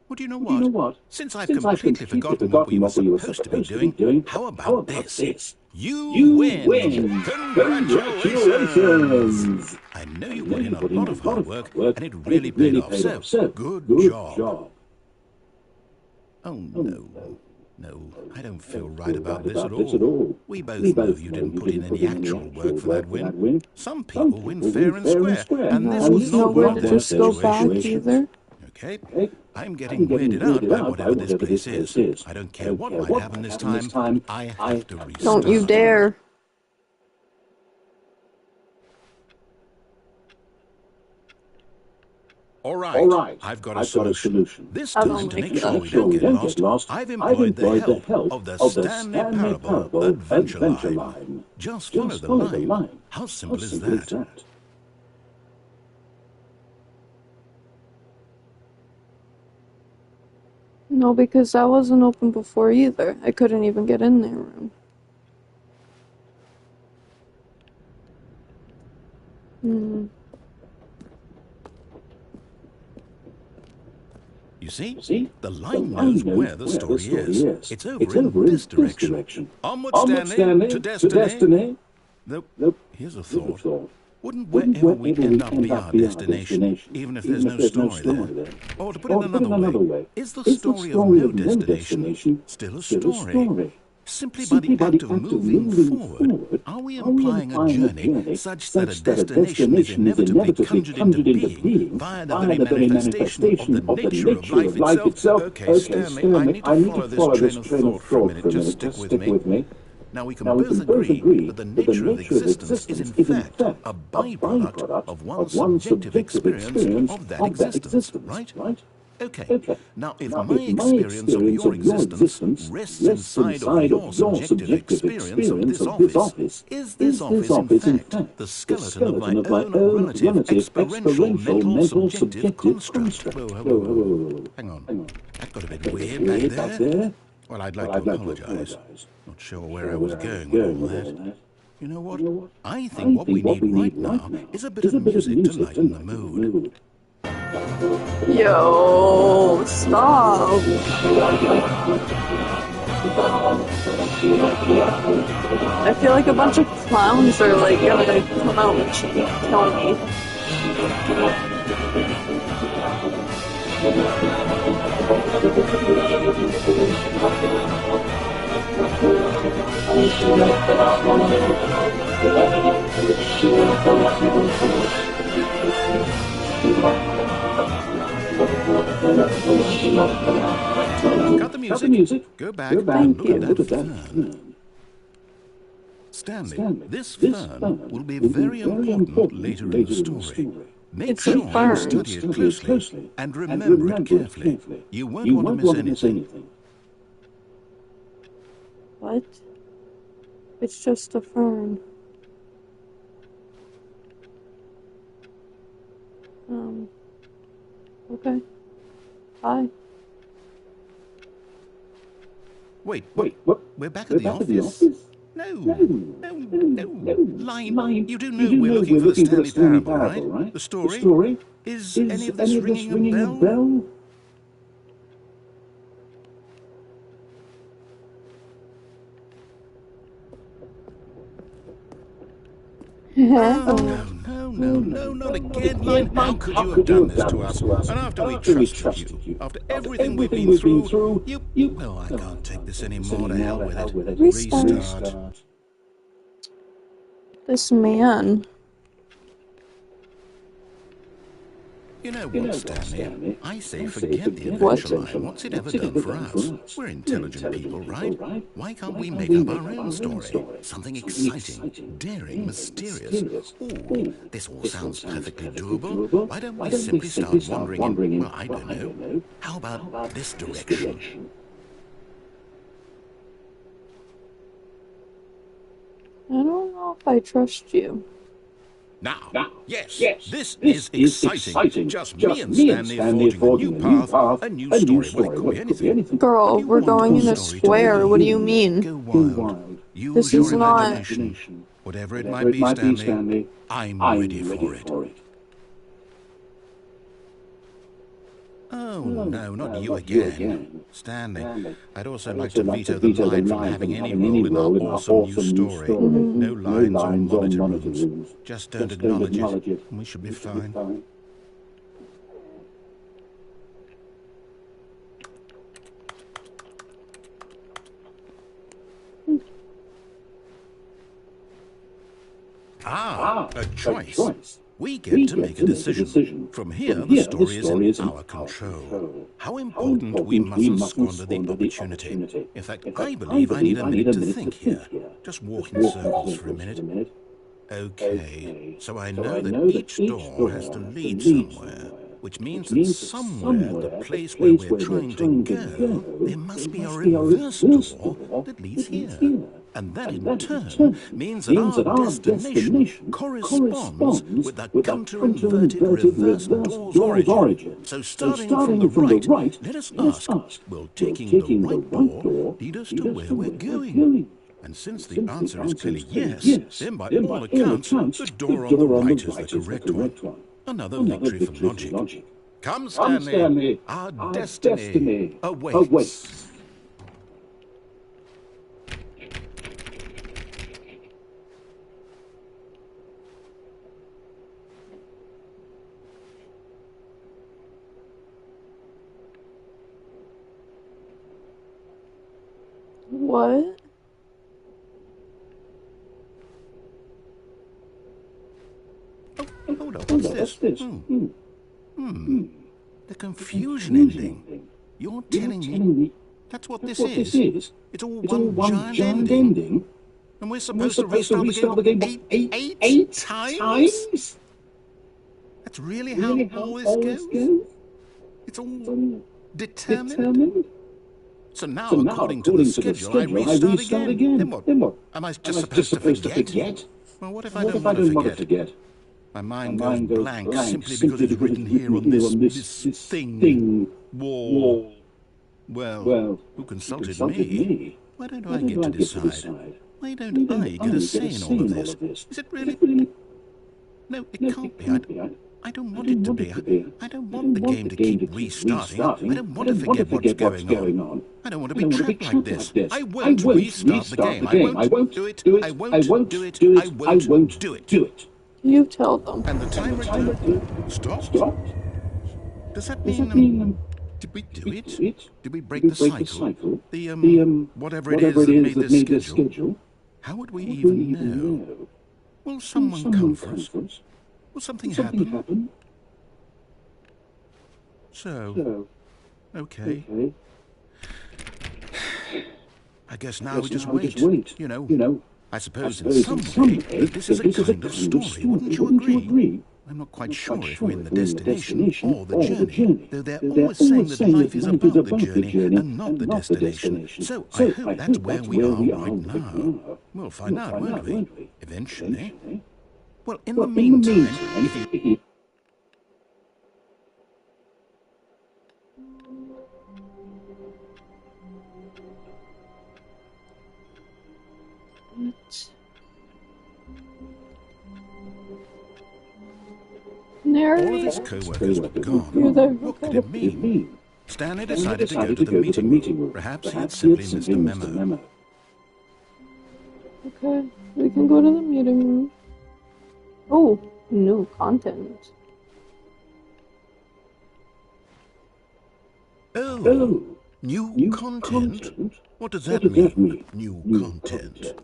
Well, do you know what? Since I've completely forgotten what we were supposed to be doing, how about this? You win! Congratulations! I know you put in a lot of hard work, and it really paid off, so good job. Oh, no, I don't feel right about this at all. We both know you didn't put in any actual work for that win. Some people win fair and square, and this was not one of those situations. Okay, I'm getting weirded out by whatever this place is. I don't care what might happen this time, I have to restart. Don't you dare. All right, I've got a solution. This time, to make sure we don't get lost, I've employed the help of the Stanley Parable Adventure Line. Just follow the line. How simple is that? No, because that wasn't open before either. I couldn't even get in their room. You see? The line knows where the story is. It's over in this direction. Onward, Stanley, to destiny. Nope. Here's a thought. Wouldn't wherever we end up be our destination, even if there's no story there? Or to put it another way, is the story of no destination still a story? Simply by the act of moving forward, are we implying a journey such that a destination is inevitably conjured into being via the very manifestation of the nature of life itself? Okay, Stanley, I need to follow this train of thought for a minute. Just stick with me. Now, we can both agree that the nature of existence is in fact a byproduct of one's subjective experience of that existence, right? Okay. Now, if my experience of your existence rests inside of your subjective experience of this office, is this office in fact the skeleton of my own relative experiential mental subjective construct? Whoa. Hang on. That got a bit weird back there. Well, I'd like to apologize. Not sure where I was going with all that. You know what? I think what we need right now is a bit of music to lighten the mood. Yo, stop. I feel like a bunch of clowns are like gonna come out and kill me. Cut the music. Go back and look at that fern. Stanley, this fern will be very important later in the story. Make sure you study it closely and remember it carefully. You won't want to miss anything. What? It's just a fern. Okay. Bye. Wait, what? We're back at the office? No. Line, you do know we're looking for the Stanley Parable, right? The story? Is any of this ringing a bell? No, not again, Line. How could you have done this to us? And after we trusted you, after everything we've been through, you... Well, I can't take this anymore. To hell with it. Restart. This man. You know what, Stanley? I say forget the adventure line. What's it ever done for us? We're intelligent people, right? Why can't we make up our own story? Something exciting, daring, mysterious. Ooh, this all sounds perfectly doable. Why don't we simply start wandering in, well, I don't know. How about this direction? I don't know if I trust you. Now, yes, this is exciting. Just me and Stanley forging a new path, a new story. Well, it could be anything. Girl, we're going in a square. What do you mean? Go wild. This is not... Imagination. Whatever it might be, Stanley, I'm ready for it. Oh, no, not you again. Stanley, I'd also like to veto the line from having any role in our awesome new story. No lines or monitor rules. Just don't acknowledge it, and we should be fine. A choice. We get to make a decision. From here, the story is in our control. How important we mustn't squander the opportunity. In fact, I believe I need a minute to think here. Just walk in circles for a minute. Okay, so I know that each door has to lead somewhere, which means that somewhere, the place where we're trying to go, there must be a reverse door that leads here. And that in turn means that our destination corresponds with the counter-inverted reverse door's origin. So starting from the right, let us ask, will taking the right door lead us to where we're going? And since the answer is clearly yes, then by all accounts, the door on the right is the correct one. Another victory for logic. Come, Stanley, our destiny awaits. What? Hold on, what's this? The confusion ending. You're telling me that's what this is? It's all one giant ending? And we're supposed to restart the game eight times? That's really how all this goes? It's all determined? So now, according to the schedule, I restart again. Then what? Am I just supposed to forget? Well, what if I don't want to forget? My mind goes blank simply because it's written here on this thing, wall. Well, who consulted me? Why don't I get to decide? Why don't I get a say in all of this? Is it really? No, it can't be. I don't want it to be. I don't want the game to keep restarting. I don't want to forget what's going on. I don't want to be trapped like this. I won't restart the game. I won't do it. I won't do it. I won't do it. You tell them. And the timer stopped? Does that mean, did we do it? Did we break the cycle? The, whatever it is that made this schedule? How would we even know? Will someone come for us? Will something happen? So, okay. I guess now we just wait. You know, I suppose in some way that this is a kind of story, wouldn't you agree? I'm not quite sure if we're in the destination or the journey, though they're always saying that life is about the journey and not the destination. So I hope that's where we are right now. We'll find out, won't we? Eventually. Well, in the meantime, What? Narrate? All of his co-workers were gone. What could it mean? Stanley decided to go to the meeting room. Perhaps he had simply missed a memo. Okay, we can go to the meeting room. Oh, new content. Oh, new content? What does that mean, new content?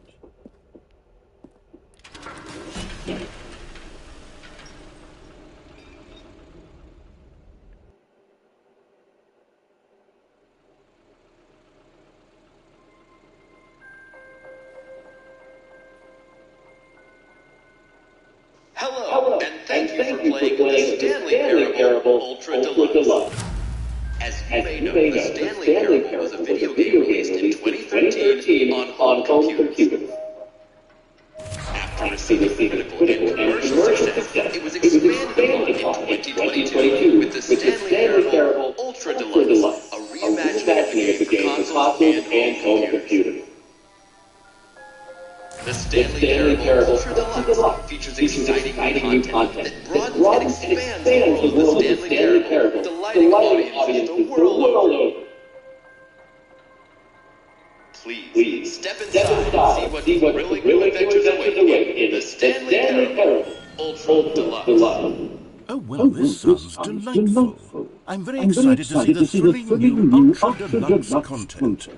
Hello, and thank you for playing the Stanley Parable Ultra Deluxe. As you may know, the Stanley Parable was a video game released in 2013 on home computers. After receiving critical and commercial success, it was expanded upon in 2022 with the Stanley Parable Ultra Deluxe, a reimagining of the game for consoles and home computers. The Stanley Parable Ultra Deluxe features exciting new content that broadens and expands the world of the Stanley Parable, delighting audiences the world over. Please step inside and see what really new adventures await in the Stanley Parable Ultra Deluxe. Oh, well, this sounds delightful. I'm very excited to see the thrilling new Ultra Deluxe content.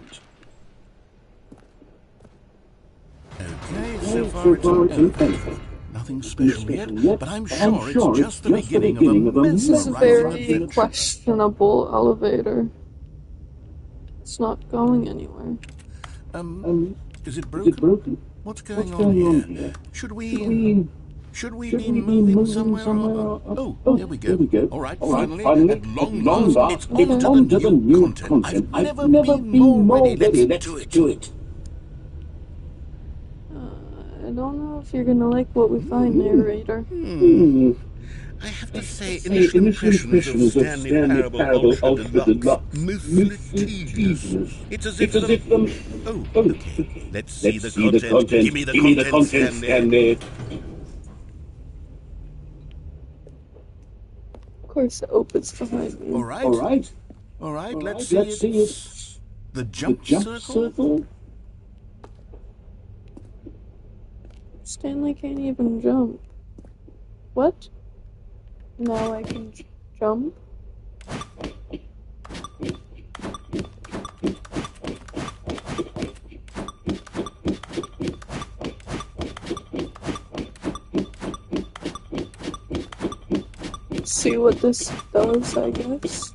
Okay, so far it's okay. Nothing special yet, but I'm sure it's just the beginning of a This is a very mesmerizing questionable elevator. It's not going anywhere. Is it broken? What's going on here? Should we be moving somewhere? Oh, there we go. All right, finally, at long last, it's onto the new content. I've never been more ready. Let's do it. I don't know if you're gonna like what we find, narrator. I have to say, initial impressions of Stanley Parable Ultra Deluxe, mostly tedious. It's as if Oh, okay. Let's see the content. Give me the content, Stanley. Of course, it opens behind me. All right. Let's see it. The jump circle. Stanley can't even jump. What? Now I can jump? See what this does, I guess.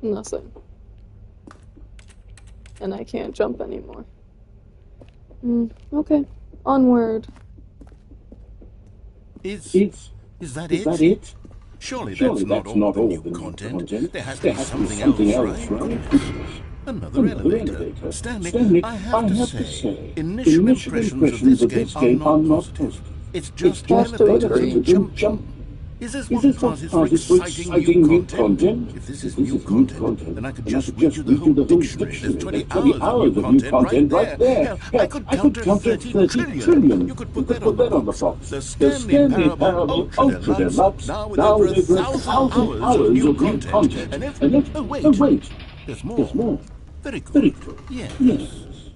Nothing. And I can't jump anymore. Okay. Onward. Is that it? Surely that's not all the new content. There has to be something else, right? Another elevator. Stanley, I have to say, initial impressions of this game are not positive. It's just elevators and jump. Is this what causes for exciting new content? If this is new content, then I could just read you the whole dictionary. There's 20 hours of new content right there. Hell, I could count to 30 trillion. You could put that on the box. The Stanley Parable Ultra Deluxe, now with over 1,000 hours of new content. And if... Oh, wait. There's more. Very good. Yes.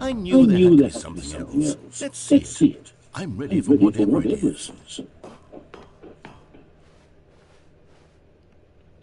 I knew there had to be something else. Let's see it. I'm ready for whatever it is.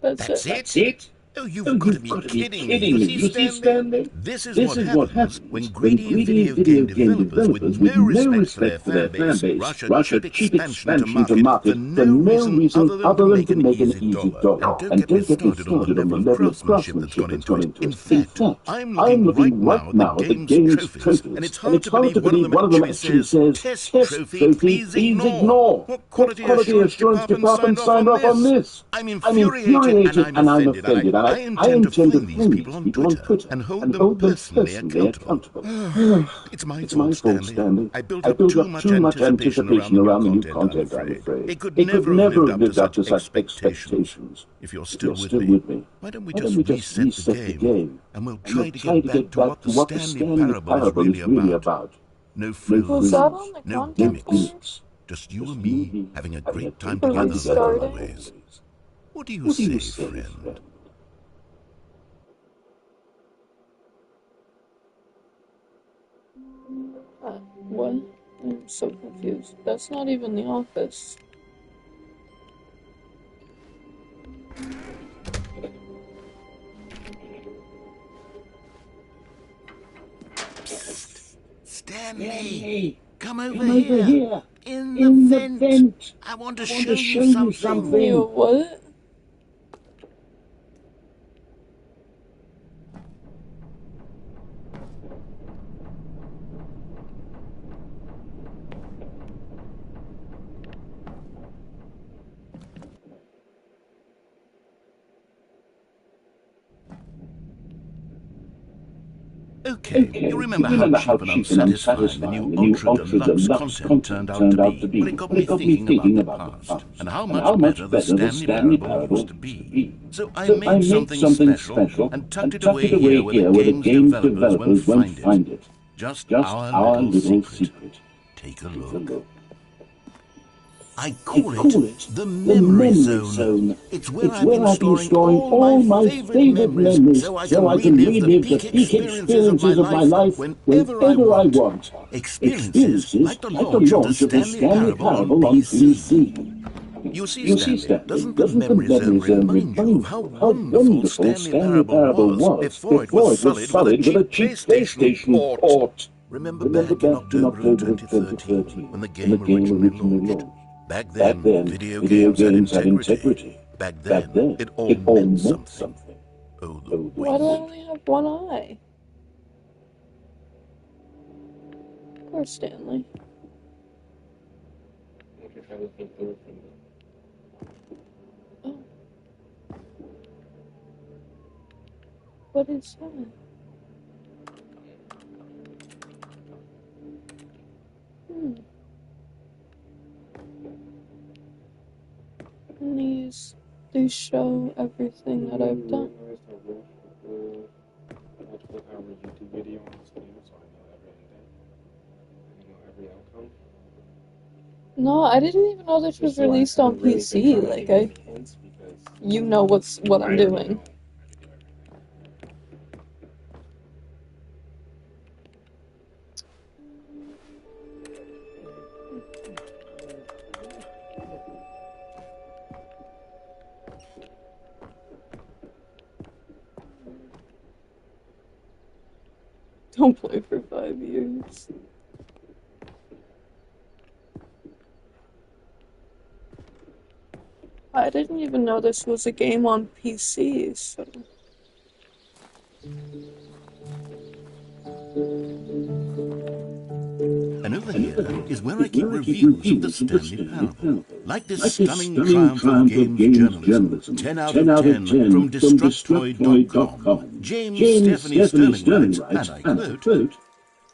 That's it? Oh, you've got to be kidding me. You see, Stanley? This is what happens when greedy video game developers with no respect for their fan base rush a cheap expansion to market for no reason other than to make an easy dollar. And don't get me started on the level of craftsmanship that's gone into it. In fact, I'm looking right now at the game's trophies, and it's hard to believe one of them actually says, Test Trophy, please ignore. What quality assurance department signed off on this? I'm infuriated and I'm offended. I intend to flame these people on Twitter and hold them personally accountable. It's my fault, Stanley. I built up too much anticipation around the new content, I'm afraid. It could never have lived up to such expectations. If you're still with me, why don't we just reset the game, and we'll try to get back to what the Stanley Parable is really about. No frills, no gimmicks. Just you and me having a great time together always. What do you say, friend? What? I'm so confused. That's not even the office. Stanley, come over here. In the vent. I want to show you something. You what? Okay, you remember how cheap and unsatisfying the new Ultra Deluxe content turned out to be. Well, it got me thinking about the past, and how much better the Stanley Parable used to be. So I made something special and tucked it away here where the game's developers won't find it. Just our little secret. Take a look. I call it the Memory Zone. It's where I've been storing all my favorite memories so I can relive the peak experiences of my life whenever I want. Experiences like the launch of the Stanley Parable on PC. You see, Stanley, doesn't the Memory Zone remind you of how wonderful Stanley Parable was before it was solid with a cheap PlayStation port? Remember back in October of 2013 when the game originally launched? Back then, video games had integrity. Back then, it all meant something. Oh, the Why do I only have one eye? Poor Stanley. Oh. What is that? And these show everything that I've done. YouTube video on this game, so I know every ending. I know every outcome. No, I didn't even know this was released on PC. Like, you know what I'm doing. Don't play for 5 years. I didn't even know this was a game on PC, so... And over here is where I keep reviews of the Stanley Parable. Like this stunning triumph of games journalism, 10 out of 10 from Destructoid.com. James Stephanie Sterling writes, and I quote,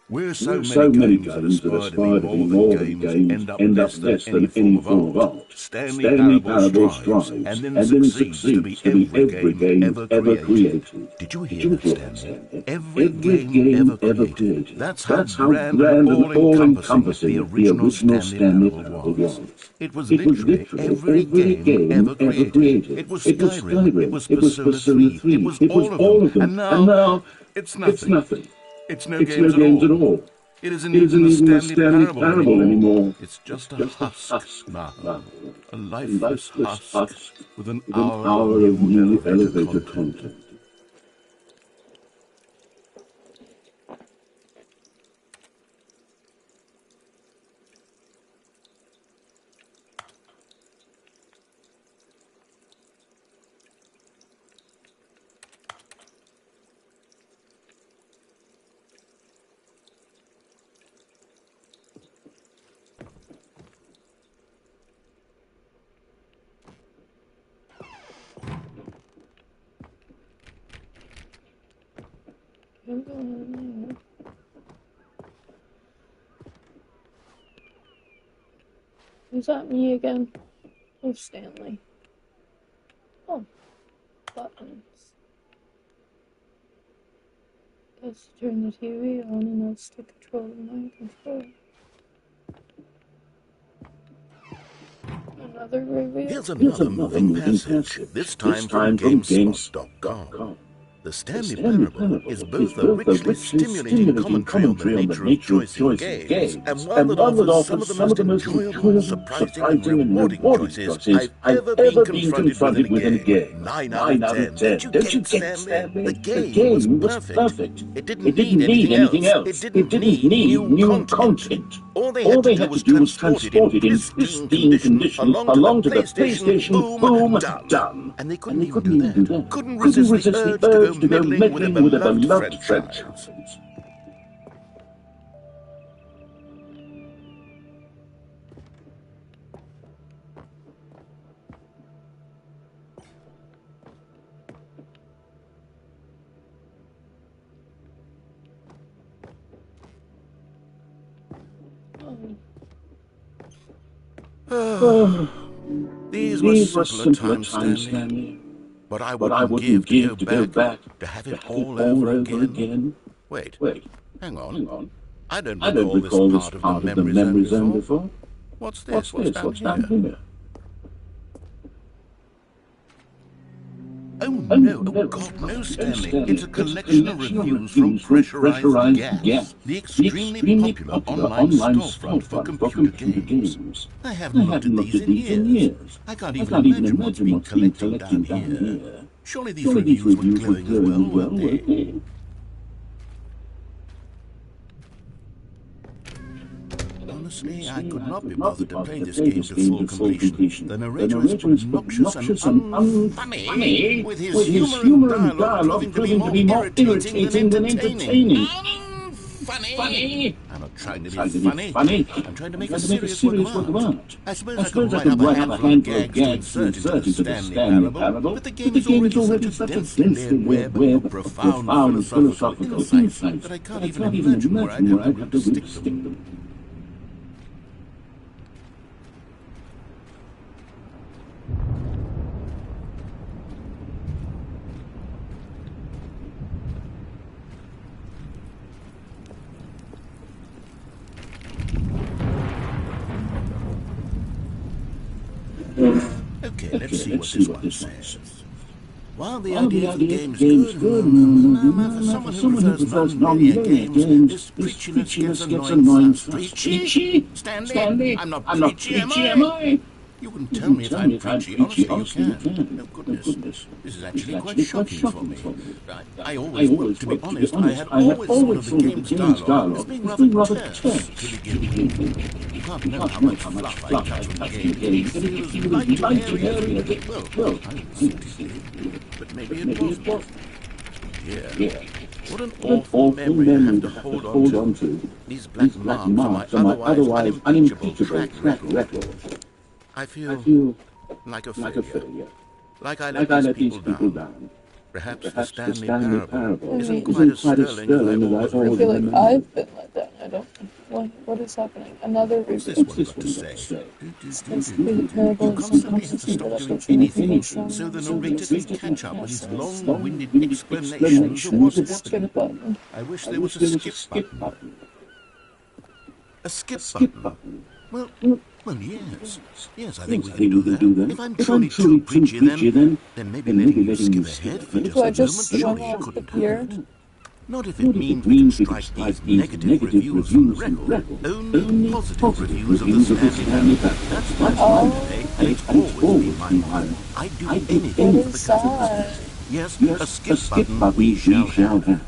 "We're so many games that aspire to be more than games, end up less than any form of art. Stanley Parable strives, and then succeeds to be every game ever created." Did you hear that, Stanley? Every game ever created. That's how grand and all-encompassing the original Stanley Parable was. It was literally every game ever created. It was Skyrim, it was Persona 3, it was all of them. And now, it's nothing. It's no games at all. It isn't even the Stanley Parable anymore. It's just a husk now. A lifeless husk with an hour of new elevator content. I'm going in there. Is that me again? Oh, Stanley. Oh, buttons. That's to turn the TV on, and that's to control my controller. Another review. Here's another moving passage, this time from GameSpot.com. The Stanley Parable is both a richly stimulating commentary on the nature of choice in games, and one that offers some of the most enjoyable, surprising, and rewarding choices I've ever been confronted with in a game. 9 out of 10. Don't you get it, Stanley? The game was perfect. It didn't need anything else. It didn't need new content. All they had to do was transport it in pristine condition along to the PlayStation, boom, done. And they couldn't even do that. Couldn't resist the urge to go meddling with a beloved franchise. These were simpler times, Stanley. But I wouldn't give to go back, to have it all over again. Wait, hang on. I don't recall this part of the memory zone before. What's this? What's down here? Oh no, God, no, Stanley. It's a collection of reviews from Pressurized Gas, the extremely popular online storefront for computer games. I haven't looked at these in years. I can't even imagine what's been collected down here. Surely these reviews were glowing as well, weren't they? Honestly, I could not be bothered to play this game to full completion. The narrator is obnoxious and unfunny, with his humor and dialogue proving to be more irritating than entertaining. Funny! I'm not trying to be funny. I'm trying to make a serious work of art. I suppose I could write up a handful of gags to insert into the Stanley Parable, but the game is already such a densely layered web of profound philosophical insights that I can't even imagine where I'd have to stick them. Okay, let's see what this one says. While the idea of the game is good, for someone who prefers non-linear games, this preachiness gets annoying. Preachy? Stanley? I'm not preachy, am I? You can tell me if I'm preachy, honestly you can. Oh goodness, this is actually quite shocking for me. I always, to be honest, I had always thought of the game's dialogue as being rather terse to begin with. You can't know how much fluff I touch from the game. It feels light and airy as it well, but maybe it was. Yeah. What an awful memory to have to hold on to. These black marks are my otherwise unimpeachable track record. I feel like a failure. Like I let these people down. Perhaps the Stanley Parable isn't quite as sterling as I always feel like I've been let down. I don't know. What is happening? Another review. What's this one got to say? Stanley Parable You constantly have to stop doing anything so the narrator can catch up with his long-winded explanations of what's happening. I wish there was a skip button. A skip button? Well, yes, I think we can do that. If I'm truly too preachy, then maybe letting you skip ahead for just a moment surely couldn't hurt. Not if it means we can strike these negative reviews from the record. Only positive reviews of the Stanley Parable. That's my plan, and it's always been my mind. I'd do anything for the customer's. Yes, a skip button we shall have.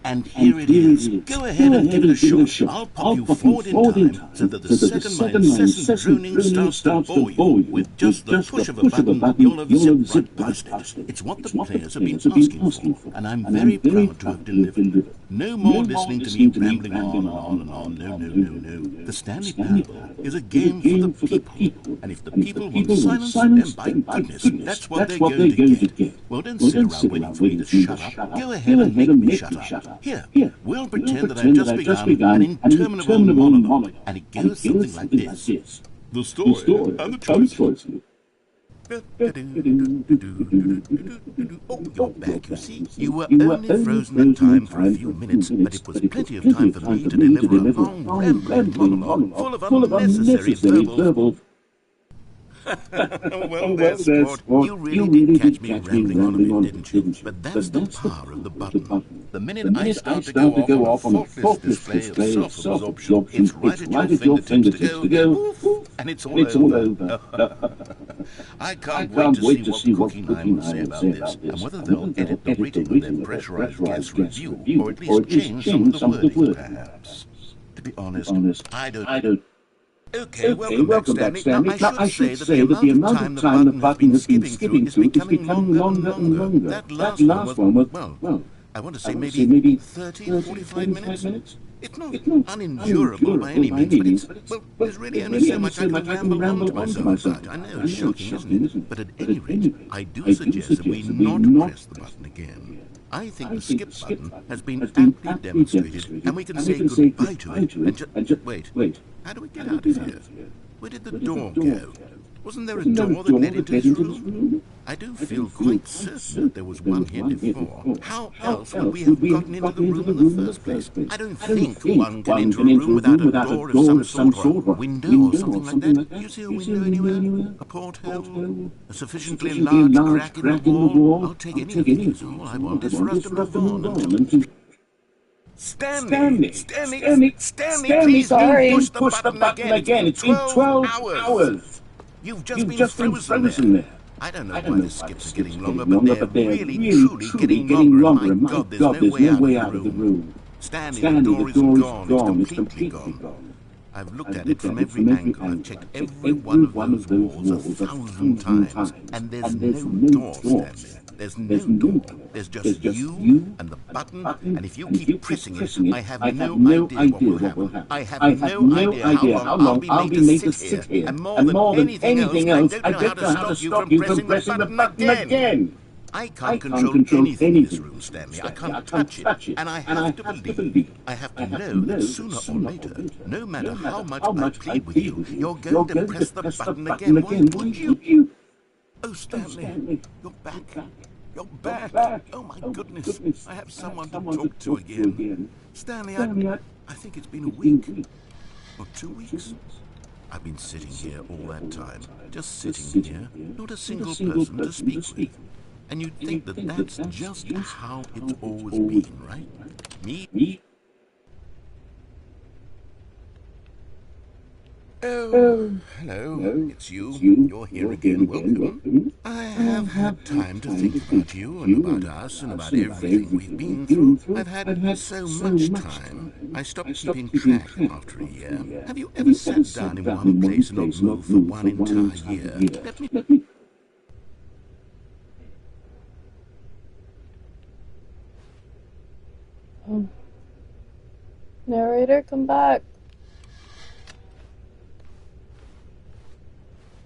And here it is. Go ahead and give it a shot. I'll pop you forward in time so that the second my incessant droning starts to bore you. With just the push of a button, you'll have zipped right past it. It's what the players have been asking for, and I'm very proud to have delivered. No more listening to me rambling on and on. No. The Stanley Parable is a game for the people, and if the people want silence, then by goodness, that's what they're going to get. Well, don't sit around waiting for me to shut up. Go ahead and make me shut up. Here, we'll pretend that I've just begun an interminable monologue, and it goes something like this. The story and the choice. Oh, you're back, you see. You were only frozen in time for a few minutes, but it was plenty of time for me to deliver a long, rambling monologue full of unnecessary verbal... Well, there, sport. You really did catch me rambling on a bit, didn't you? But that's the power of the button. The minute I start to go off on a faultless display of self-absorption, it's right at your fingertips to go, poof, and it's all over. I can't wait to see what Cookie and I will say about this, and whether they'll edit the rating of their pressurized gas review, or at least change some of the wording, perhaps. To be honest, I don't... Okay, welcome back, Stanley. Now, I should say that the amount of time the button has been skipping through is becoming longer and longer. That last one was, well, I want to say maybe 30, 45 minutes? It's not unendurable by any means, but it's, well, there's really only so much I can ramble on to myself about. I know, it's shocking, isn't it? But at any rate, I do suggest that we not press the button again. I think the skip button has been aptly demonstrated, and we can say goodbye to it and just... Wait. How do we get out of here? Where did the door go? Wasn't there a door that led into this room? I do feel quite certain that there was one here before. How else would we have gotten into the room in the first place? I don't think one can enter a room without a door of some sort, or a window or something like that. Do you see a window anywhere? A porthole? A sufficiently large crack in the wall? I'll take any of these. All I want is for us to move on and... Stanley, please Sorry. don't push the button again. It's been 12 hours. You've just been frozen there. I don't know why the skips are getting longer, but they're really, truly getting longer. And my God, there's no way out of the room. Stanley, the door isn't gone. It's completely gone. I've looked at it from every angle. I've checked every one of those walls 1,000 times. And there's no door, Stanley. There's no door. There's just you and the button, and if you keep pressing it, I have no idea what will happen. I have no idea how long I'll be made to sit here. And more than anything else, I don't know how to stop you from pressing the button again. I can't control anything in this room, Stanley. I can't touch it. And I have to believe, I have to know that sooner or later, no matter how much I plead with you, you're going to press the button again, won't you? Oh, Stanley, you're back. You're back. Oh, my goodness. I have someone to talk to again. Stanley, I think it's been a week. Or 2 weeks. I've been sitting here all that time. Just sitting here. Not a single person to speak with. And you'd think that that's just how it's always been, right? Me? Oh, hello. It's you. You're here again. Welcome. I have had time to think about you and about us and about everything we've been through. I've had so much time. I stopped keeping track after a year. Have you ever sat down in one place and not moved for one entire year? Let me... Narrator, come back.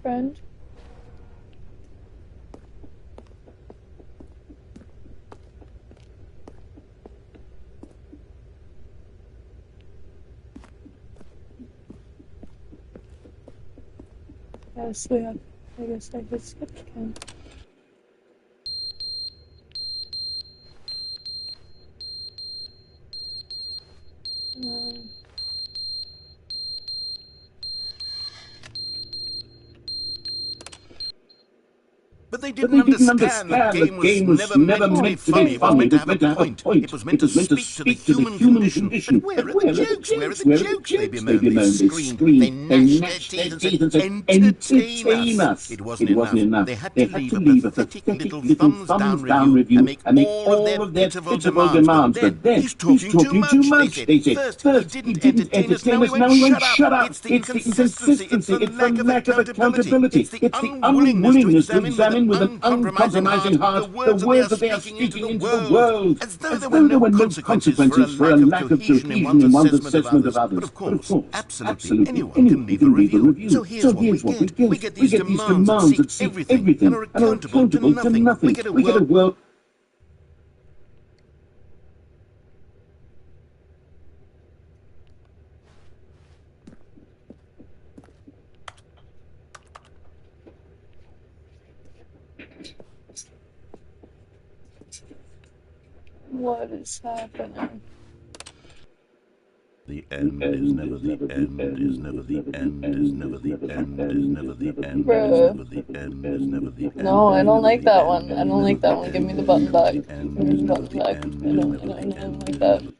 Friend. Yes, we have. I guess I could skip again. But they didn't understand the game was never meant to be funny. It was meant to have a point. It was meant to speak to the human condition. But where are the jokes? Where are the jokes? They bemoaned, they screamed, they gnashed their teeth and said, entertain us. It wasn't enough. They had to leave a pathetic little thumbs-down review and make all of their pitiful demands. But then, he's talking too much, they said. First, he didn't entertain us, now he went, shut up. It's the inconsistency, it's the lack of accountability, it's the unwillingness to examine with an uncompromising heart the words that they are speaking into the world, as though there were no consequences for a lack of cohesion in one's assessment of others. But of course, absolutely anyone can leave a review. So here's what we get. We get these demands that seek everything and are accountable to nothing. We get a world... What is happening? The end is never the end, is never the end, is never the end, is never the end, is never the end, is never the end. No, I don't like that one. I don't like that one. Give me the button back. Give me the button back. I don't like that.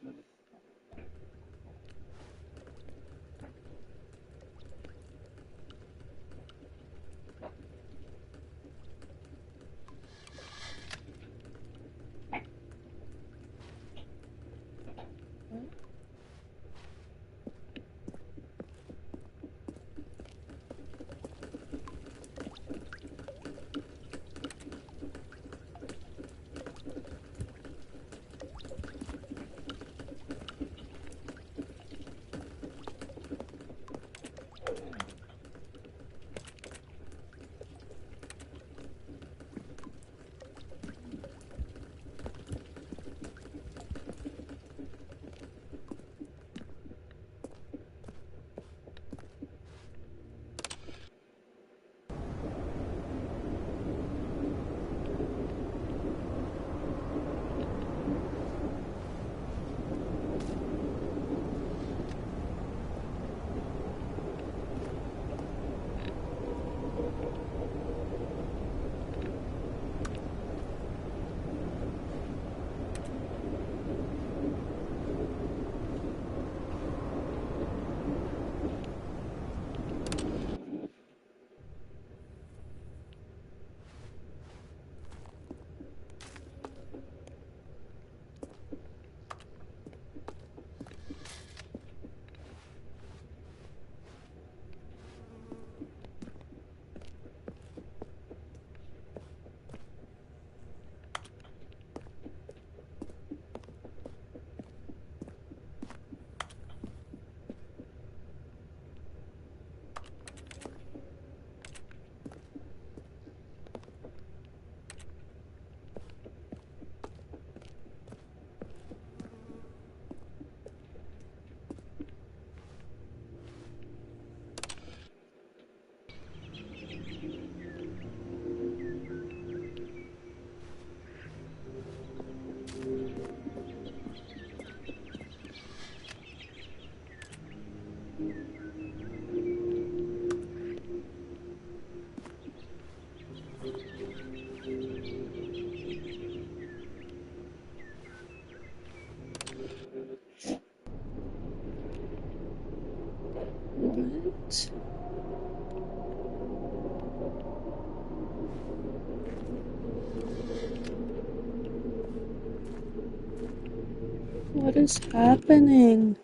What? What is happening?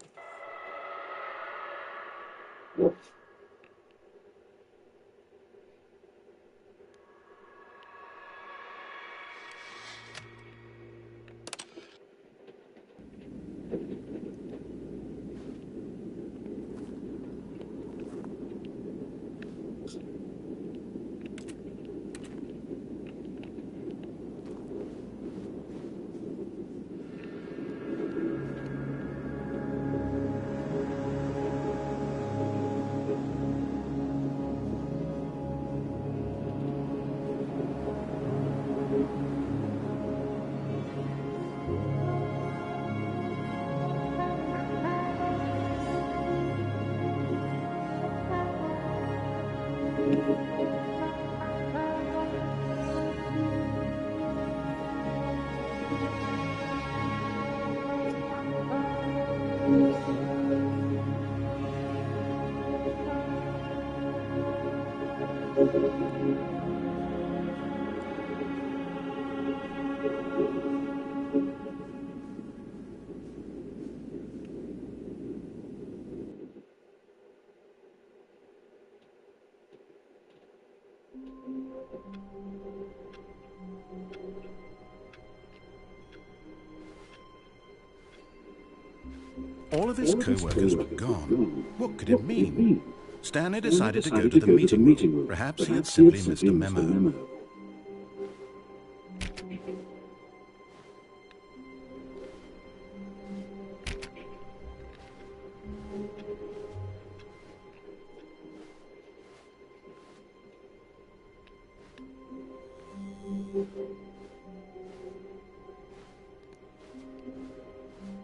All of his co-workers were gone. What could it mean? Stanley decided to go to the meeting room. Perhaps he had simply missed a memo.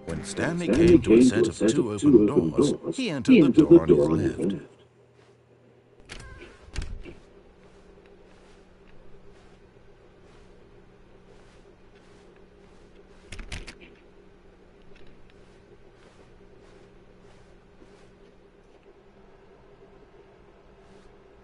When Stanley came to a set of two open doors, he entered the door on his left.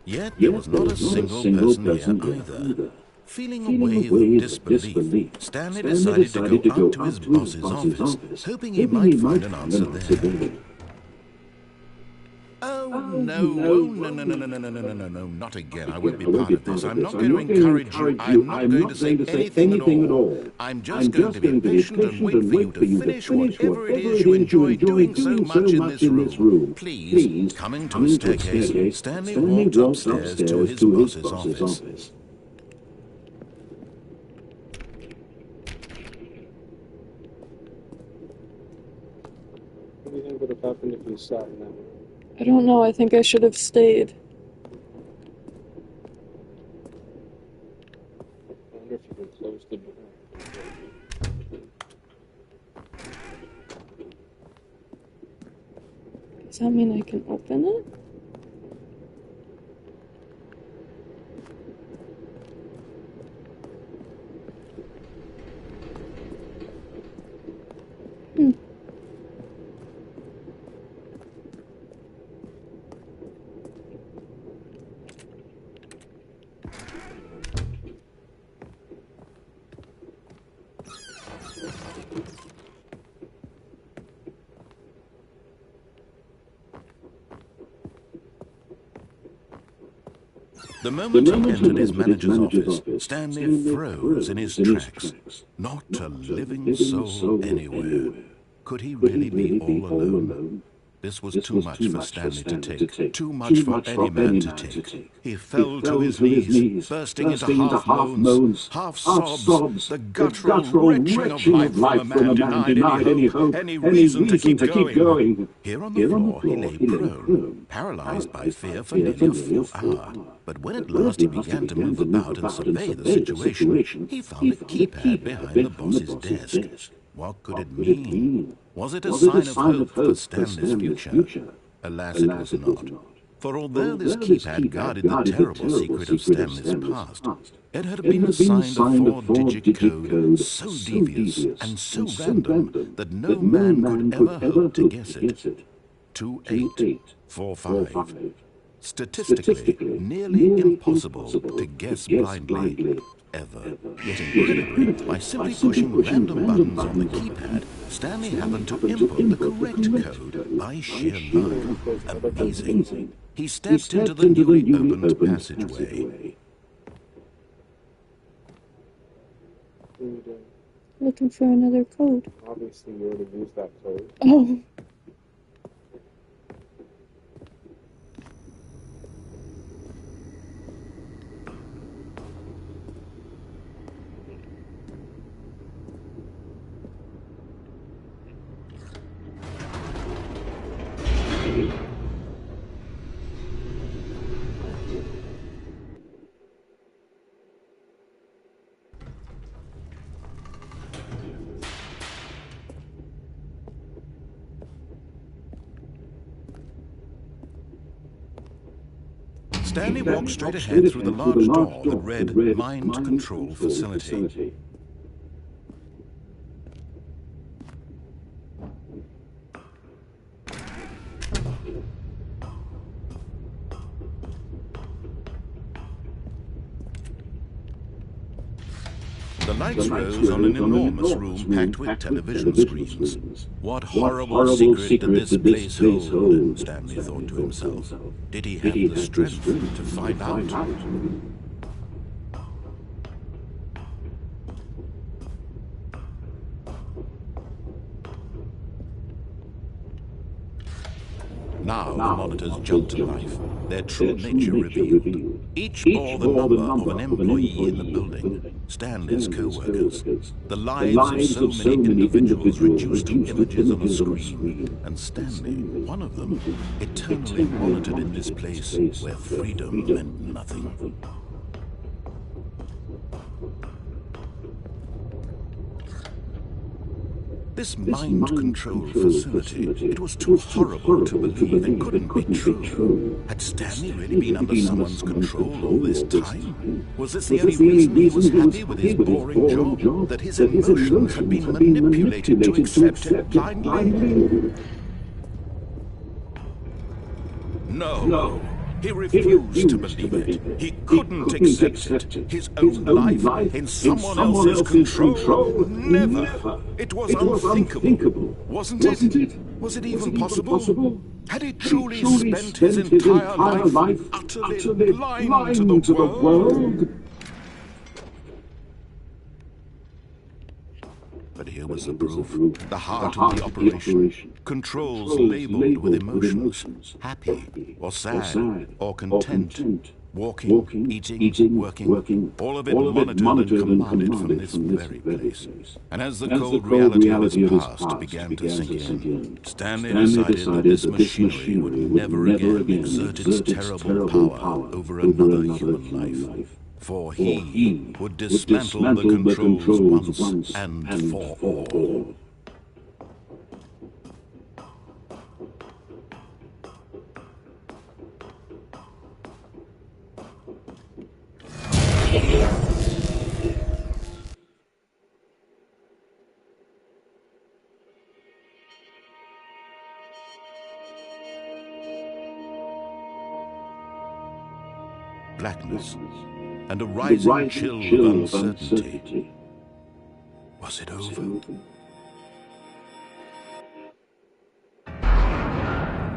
Yet there was not a single person here either. Feeling a wave of disbelief, Stanley decided to go up to his boss's office, hoping he might find an answer there. Oh, no, not again. I won't be part of this. I'm not going to encourage you. I'm not going to say anything at all. I'm just going to be patient and wait for you to finish whatever it is you enjoy doing so much in this room. Please, coming to a staircase, Stanley walked upstairs to his boss's office. What do you think would have happened if you sat in that room? I don't know, I think I should have stayed. I wonder if you could close the door. Does that mean I can open it? The moment he entered his manager's office, Stanley froze in his tracks. Not a living soul anywhere. Could he really be all alone? This was too much for Stanley to take, too much for any man to take. He fell to his knees, bursting into half moans, half sobs, the guttural retching of life from a man denied any hope, any reason to keep going. Here on the floor he lay prone, paralyzed by fear for nearly a full hour. But when at last he began to move about and survey the situation, he found a keypad behind the boss's desk. What could it mean? Was it a sign of hope for Stanley's future? Alas, it was not. For although this keypad guarded the terrible secret of Stanley's past, it had been assigned a 4-digit code so devious and so random that no man could ever hope to guess it. 2845. Statistically, nearly impossible to guess blindly, ever. Yet incredibly, by simply pushing random buttons on the keypad, Stanley happened to input the correct code by sheer luck. Amazing. He stepped into the newly opened passageway. What are you doing? Looking for another code. Obviously, you already used that code. Oh. Stanley walked straight ahead through the large door that read Mind Control Facility. The lights rose on an enormous room packed with television screens. What horrible secret did this place hold? Stanley thought to himself. Did he have the strength to find out? Now the monitors jumped to life, their true nature revealed. Each bore the number of an employee in the building, Stanley's co-workers. The lives of so many individuals reduced to images on a screen, and Stanley, one of them, eternally monitored in this place where freedom meant nothing. This mind control facility, it was too horrible to believe. It couldn't be true. Had Stanley really been under someone's control all this time? Was this the only reason he was happy with his boring job? That his emotions had been manipulated to accept it blindly? No. He refused to believe it. He couldn't accept it. His own life in someone else's control. Never. It was unthinkable. Wasn't it? Was it even possible? Had he truly spent his entire life utterly blind to the world? But here was the proof. The heart of the operation. Controls labeled with emotions. Happy, or sad, or content. Walking, eating, working. All of it monitored and commanded from this very place. And as the cold reality of his past began to sink in, Stanley decided that this machinery would never again exert its terrible power over another human life. For he would dismantle the controls once and for all. Blackness and a rising chill of uncertainty. Was it over?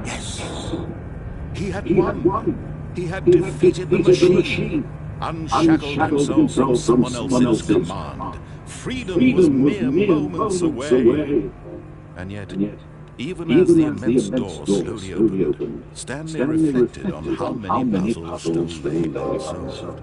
Yes. He had won. He had defeated the machine. Unshackled himself from someone else's command. Freedom was mere moments away. And yet, even as the immense door slowly opened, Stanley reflected on how many puzzles still lay unsolved.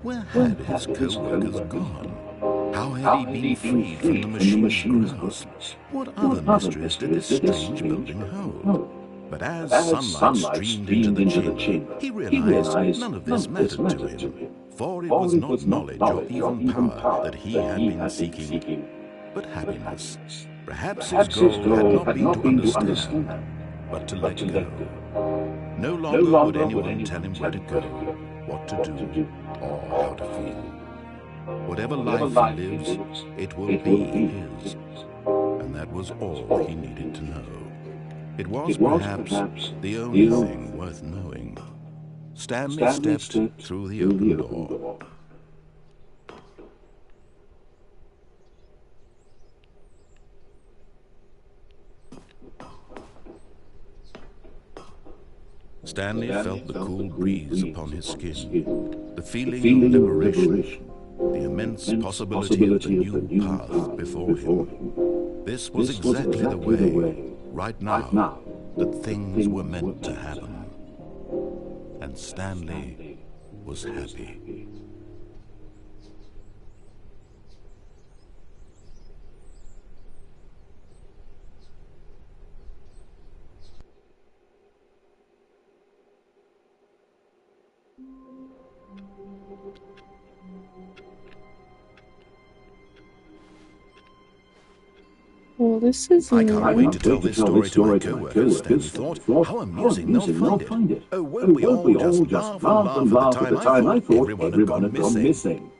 Where had his co-workers gone? How had he been freed from the machine's grasp? What other mysteries did this strange building hold? But as sunlight streamed into the chamber, he realized none of this mattered to him, for it was not knowledge or even power that he had been seeking, but happiness. Perhaps his goal had not been to understand, but to let go. No longer would anyone tell him where to go, what to do, or how to feel. Whatever life he lives, it will be his. And that was all he needed to know. It was perhaps the only thing worth knowing. Stanley stepped through the open door. Stanley felt the cool breeze upon his skin, the feeling of liberation, the immense possibility of the new path before him. This was exactly the way, right now, that things were meant to happen. And Stanley was happy. Well, this is I can't wait to tell this story to my co-workers, Stanley thought. How amusing they'll find it. Oh, won't we all just laugh and laugh at the time I thought everyone had gone missing.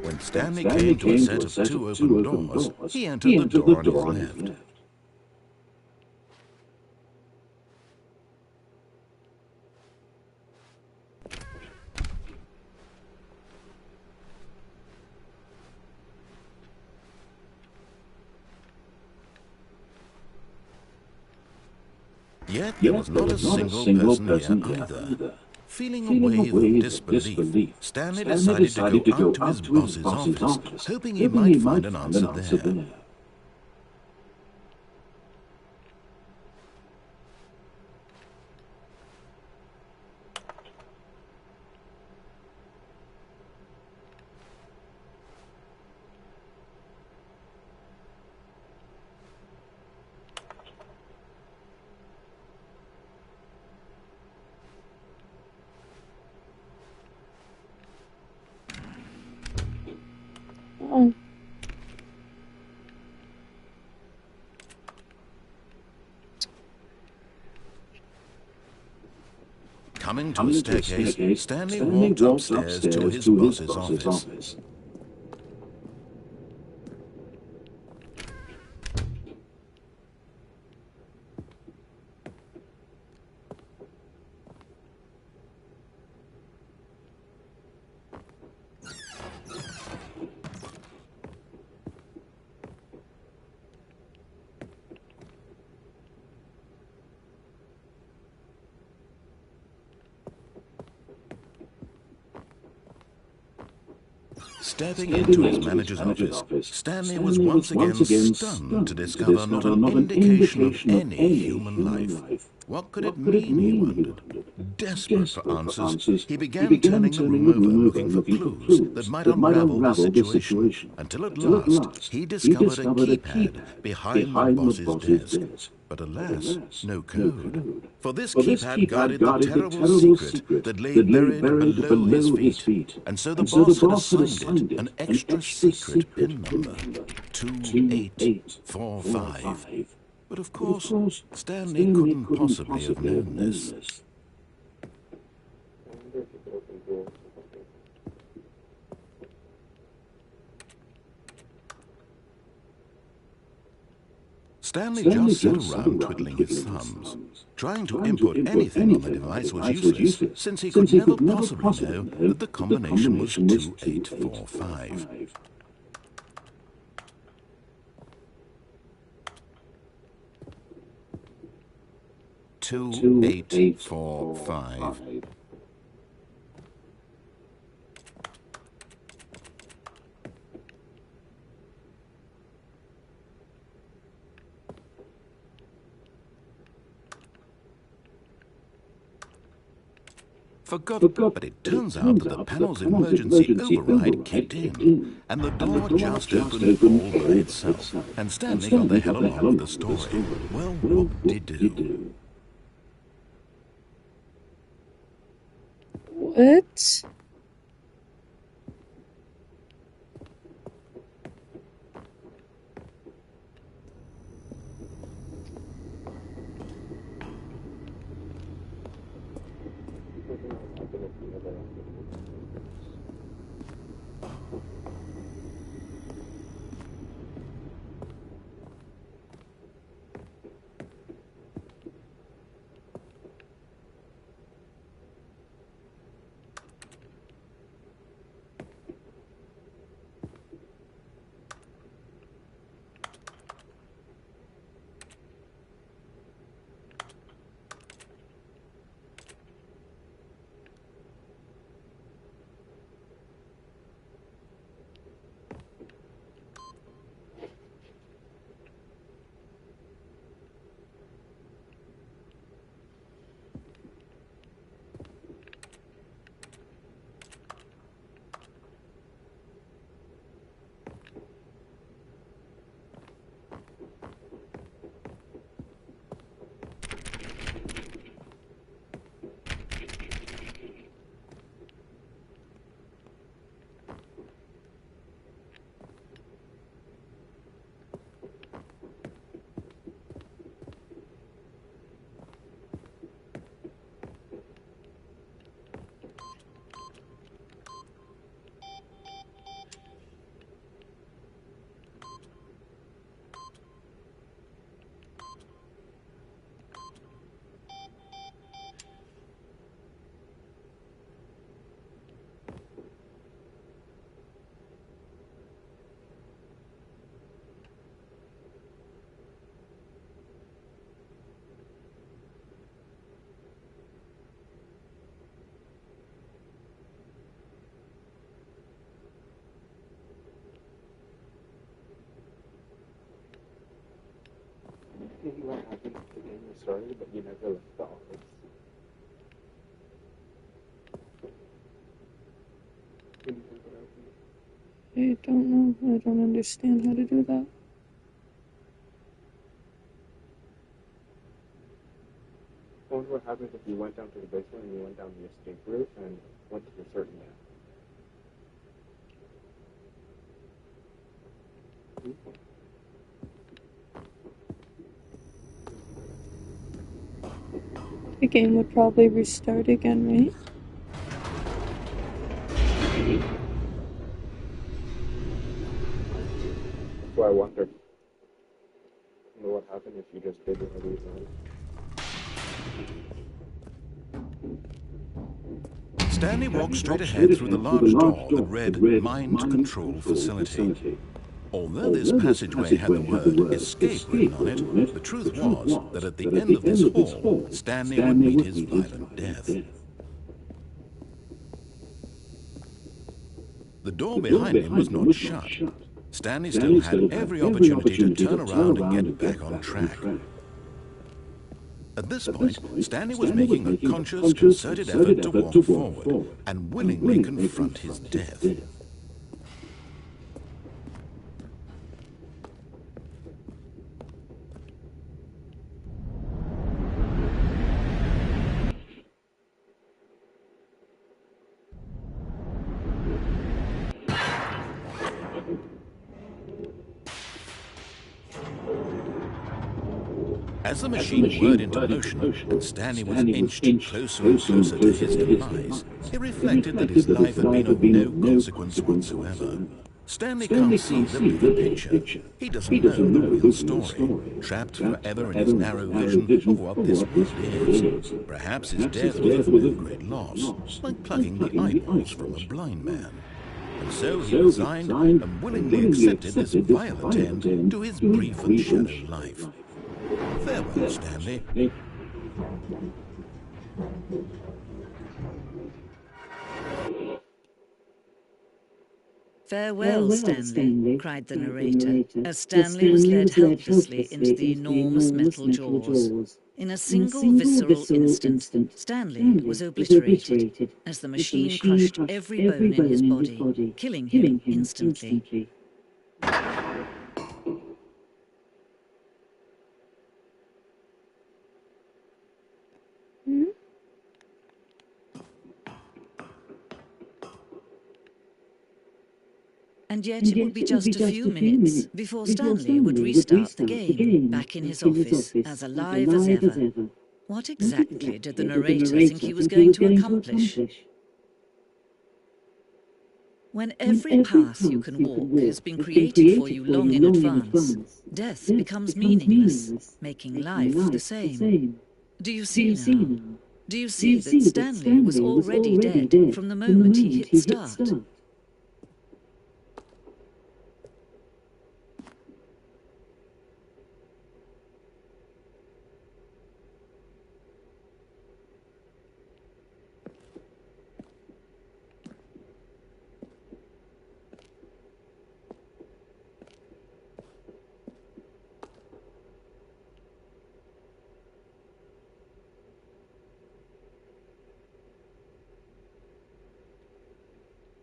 When Stanley came to a set of two open doors, he entered the door on his left. Yet there was not a single person here either. Feeling a wave of disbelief, Stanley decided to go out to his boss's office, hoping he might find an answer there. Coming to a staircase, Stanley walked upstairs to his boss's office. Stepping into his manager's office, Stanley was once again stunned to discover not an indication of any human life. What could it mean, he wondered. Desperate for answers, he began turning the room over looking for clues that might unravel the situation, until at last he discovered a keypad behind the boss's desk. But alas, no code. For this keypad guarded the terrible secret that lay buried below his feet, and so the boss had assigned it an extra secret pin number, 2845. But of course, Stanley couldn't possibly have known this. I wonder if you could open doors or something. Stanley just sat around twiddling his thumbs. Trying to input anything on the device was useless, since he could never possibly know that the combination was 2845. 2845. Forgot, but it turns out that the panel's emergency override kicked in, and the door just opened all by itself, and Stanley got the hell along with the story. Well, whoop-de-doo. What? Maybe what happened the game was started, but you never left the office. Can you think what happened? I don't know. I don't understand how to do that. I wonder what happens if you went down to the basement and you went down the escape route and went to a certain death. The game would probably restart again, right? So I wonder what happened if you just did one of these now. Stanley walked straight ahead through the large door that read Mind Control Facility. Although this passageway had the word escape written on it, the truth was that at the end of this hall, Stanley would meet his violent death. The door behind him was not shut. Stanley still had every opportunity to turn around and get back on track. At this point, Stanley was making a conscious, concerted effort to walk forward and willingly confront his death. As the machine whirred into motion and Stanley was inched closer and closer to his demise, he reflected that his life had been of no consequence whatsoever. Stanley can't see the bigger picture. He doesn't know the real story, trapped forever in his narrow vision of what this world is. Perhaps his death was of no great loss, like plucking the eyeballs from a blind man. And so he resigned and willingly accepted this violent end to his brief and shallow life. Farewell, Stanley. Farewell, Stanley, cried the narrator, as Stanley was led helplessly into the enormous metal jaws. In a single visceral instant, Stanley was obliterated as the machine crushed every bone in his body, killing him instantly. And yet it would be just a few minutes before Stanley would restart the game, back in his office, as alive as ever. What exactly did the narrator think he was going to accomplish? When every path you can walk has been created for you long in advance, death becomes meaningless, making life the same. Do you see now? Do you see that Stanley was already dead from the moment he hit start?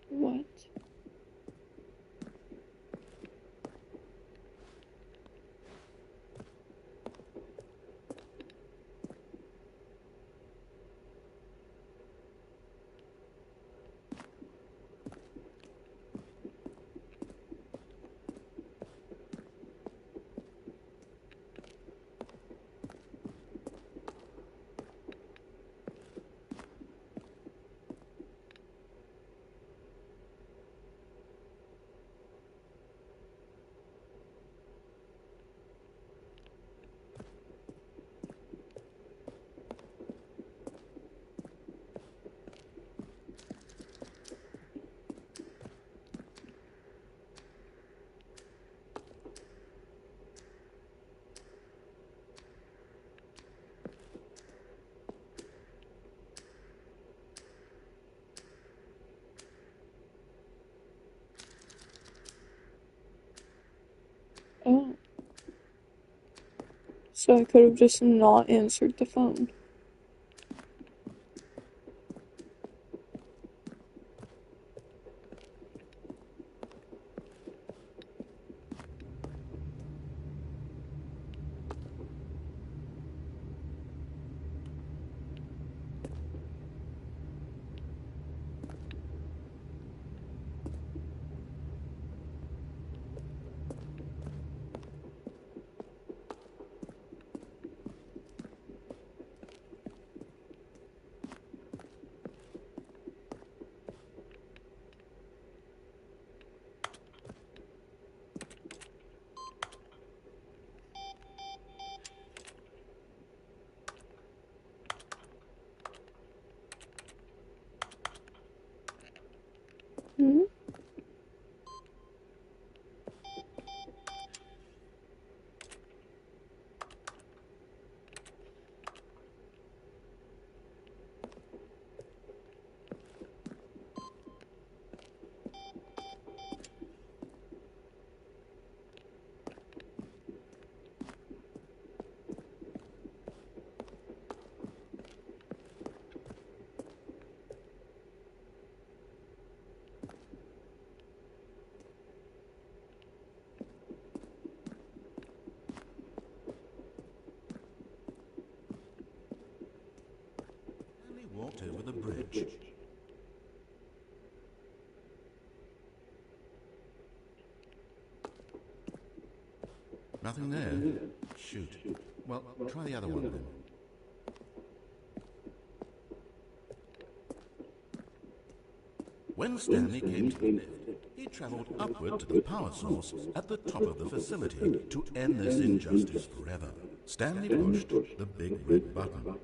What? Oh. So I could have just not answered the phone. Nothing there. Shoot. Well, try the other one then. When Stanley came to the lift, he travelled upward to the power source at the top of the facility to end this injustice forever. Stanley pushed the big red button.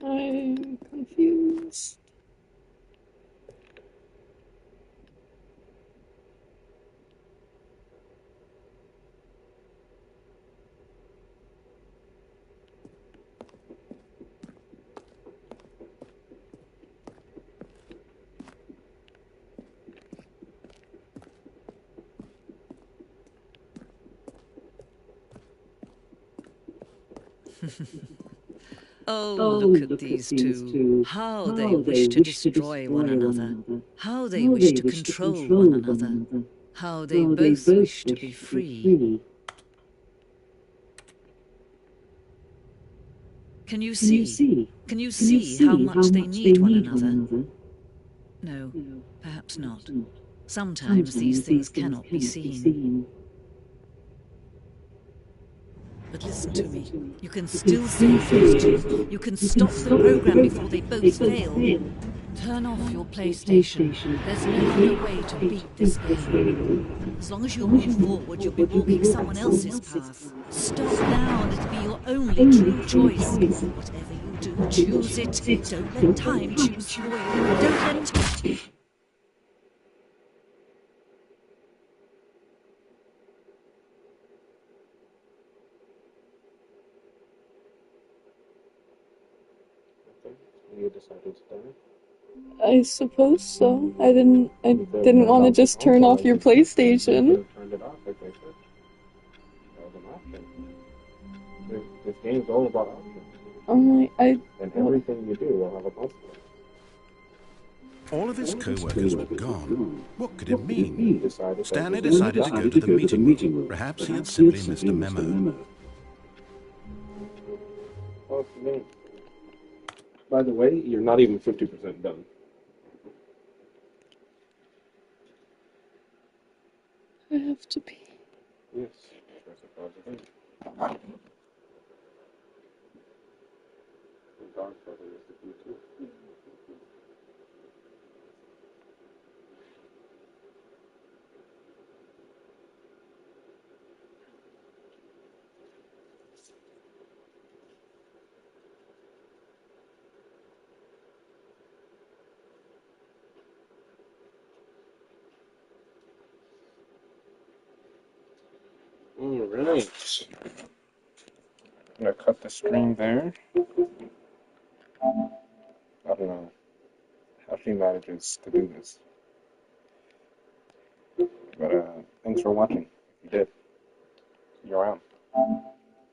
I'm confused. Oh, look at these two. How they wish to destroy one another. How they wish to control one another. How they both wish to be free. Can you see? Can you see how much they need one another? No, perhaps not. Sometimes these things cannot be seen. But listen to me. You can still save those two. You can stop the program before they both fail. Turn off your PlayStation. There's no other way to beat this game. As long as you move forward, you'll be walking someone else's path. Stop now and it'll be your only true choice. Whatever you do, choose it. Don't let time choose for you. Don't let... You decided to die? I suppose so. I didn't want to just turn off your You PlayStation. could have turned it off like they said. That was an option. This game's all about options. I'm like, And everything you do will have a consequence. All of his co-workers were gone. What could it mean? Decided Stanley decided to go to the meeting room. Perhaps he had simply missed a memo. Oh, man. By the way, you're not even 50% done. I have to pee. Yes. That's a positive. The dog probably is the key too. Alright. I'm gonna cut the string there. I don't know how she manages to do this. But thanks for watching. If you did, see you around.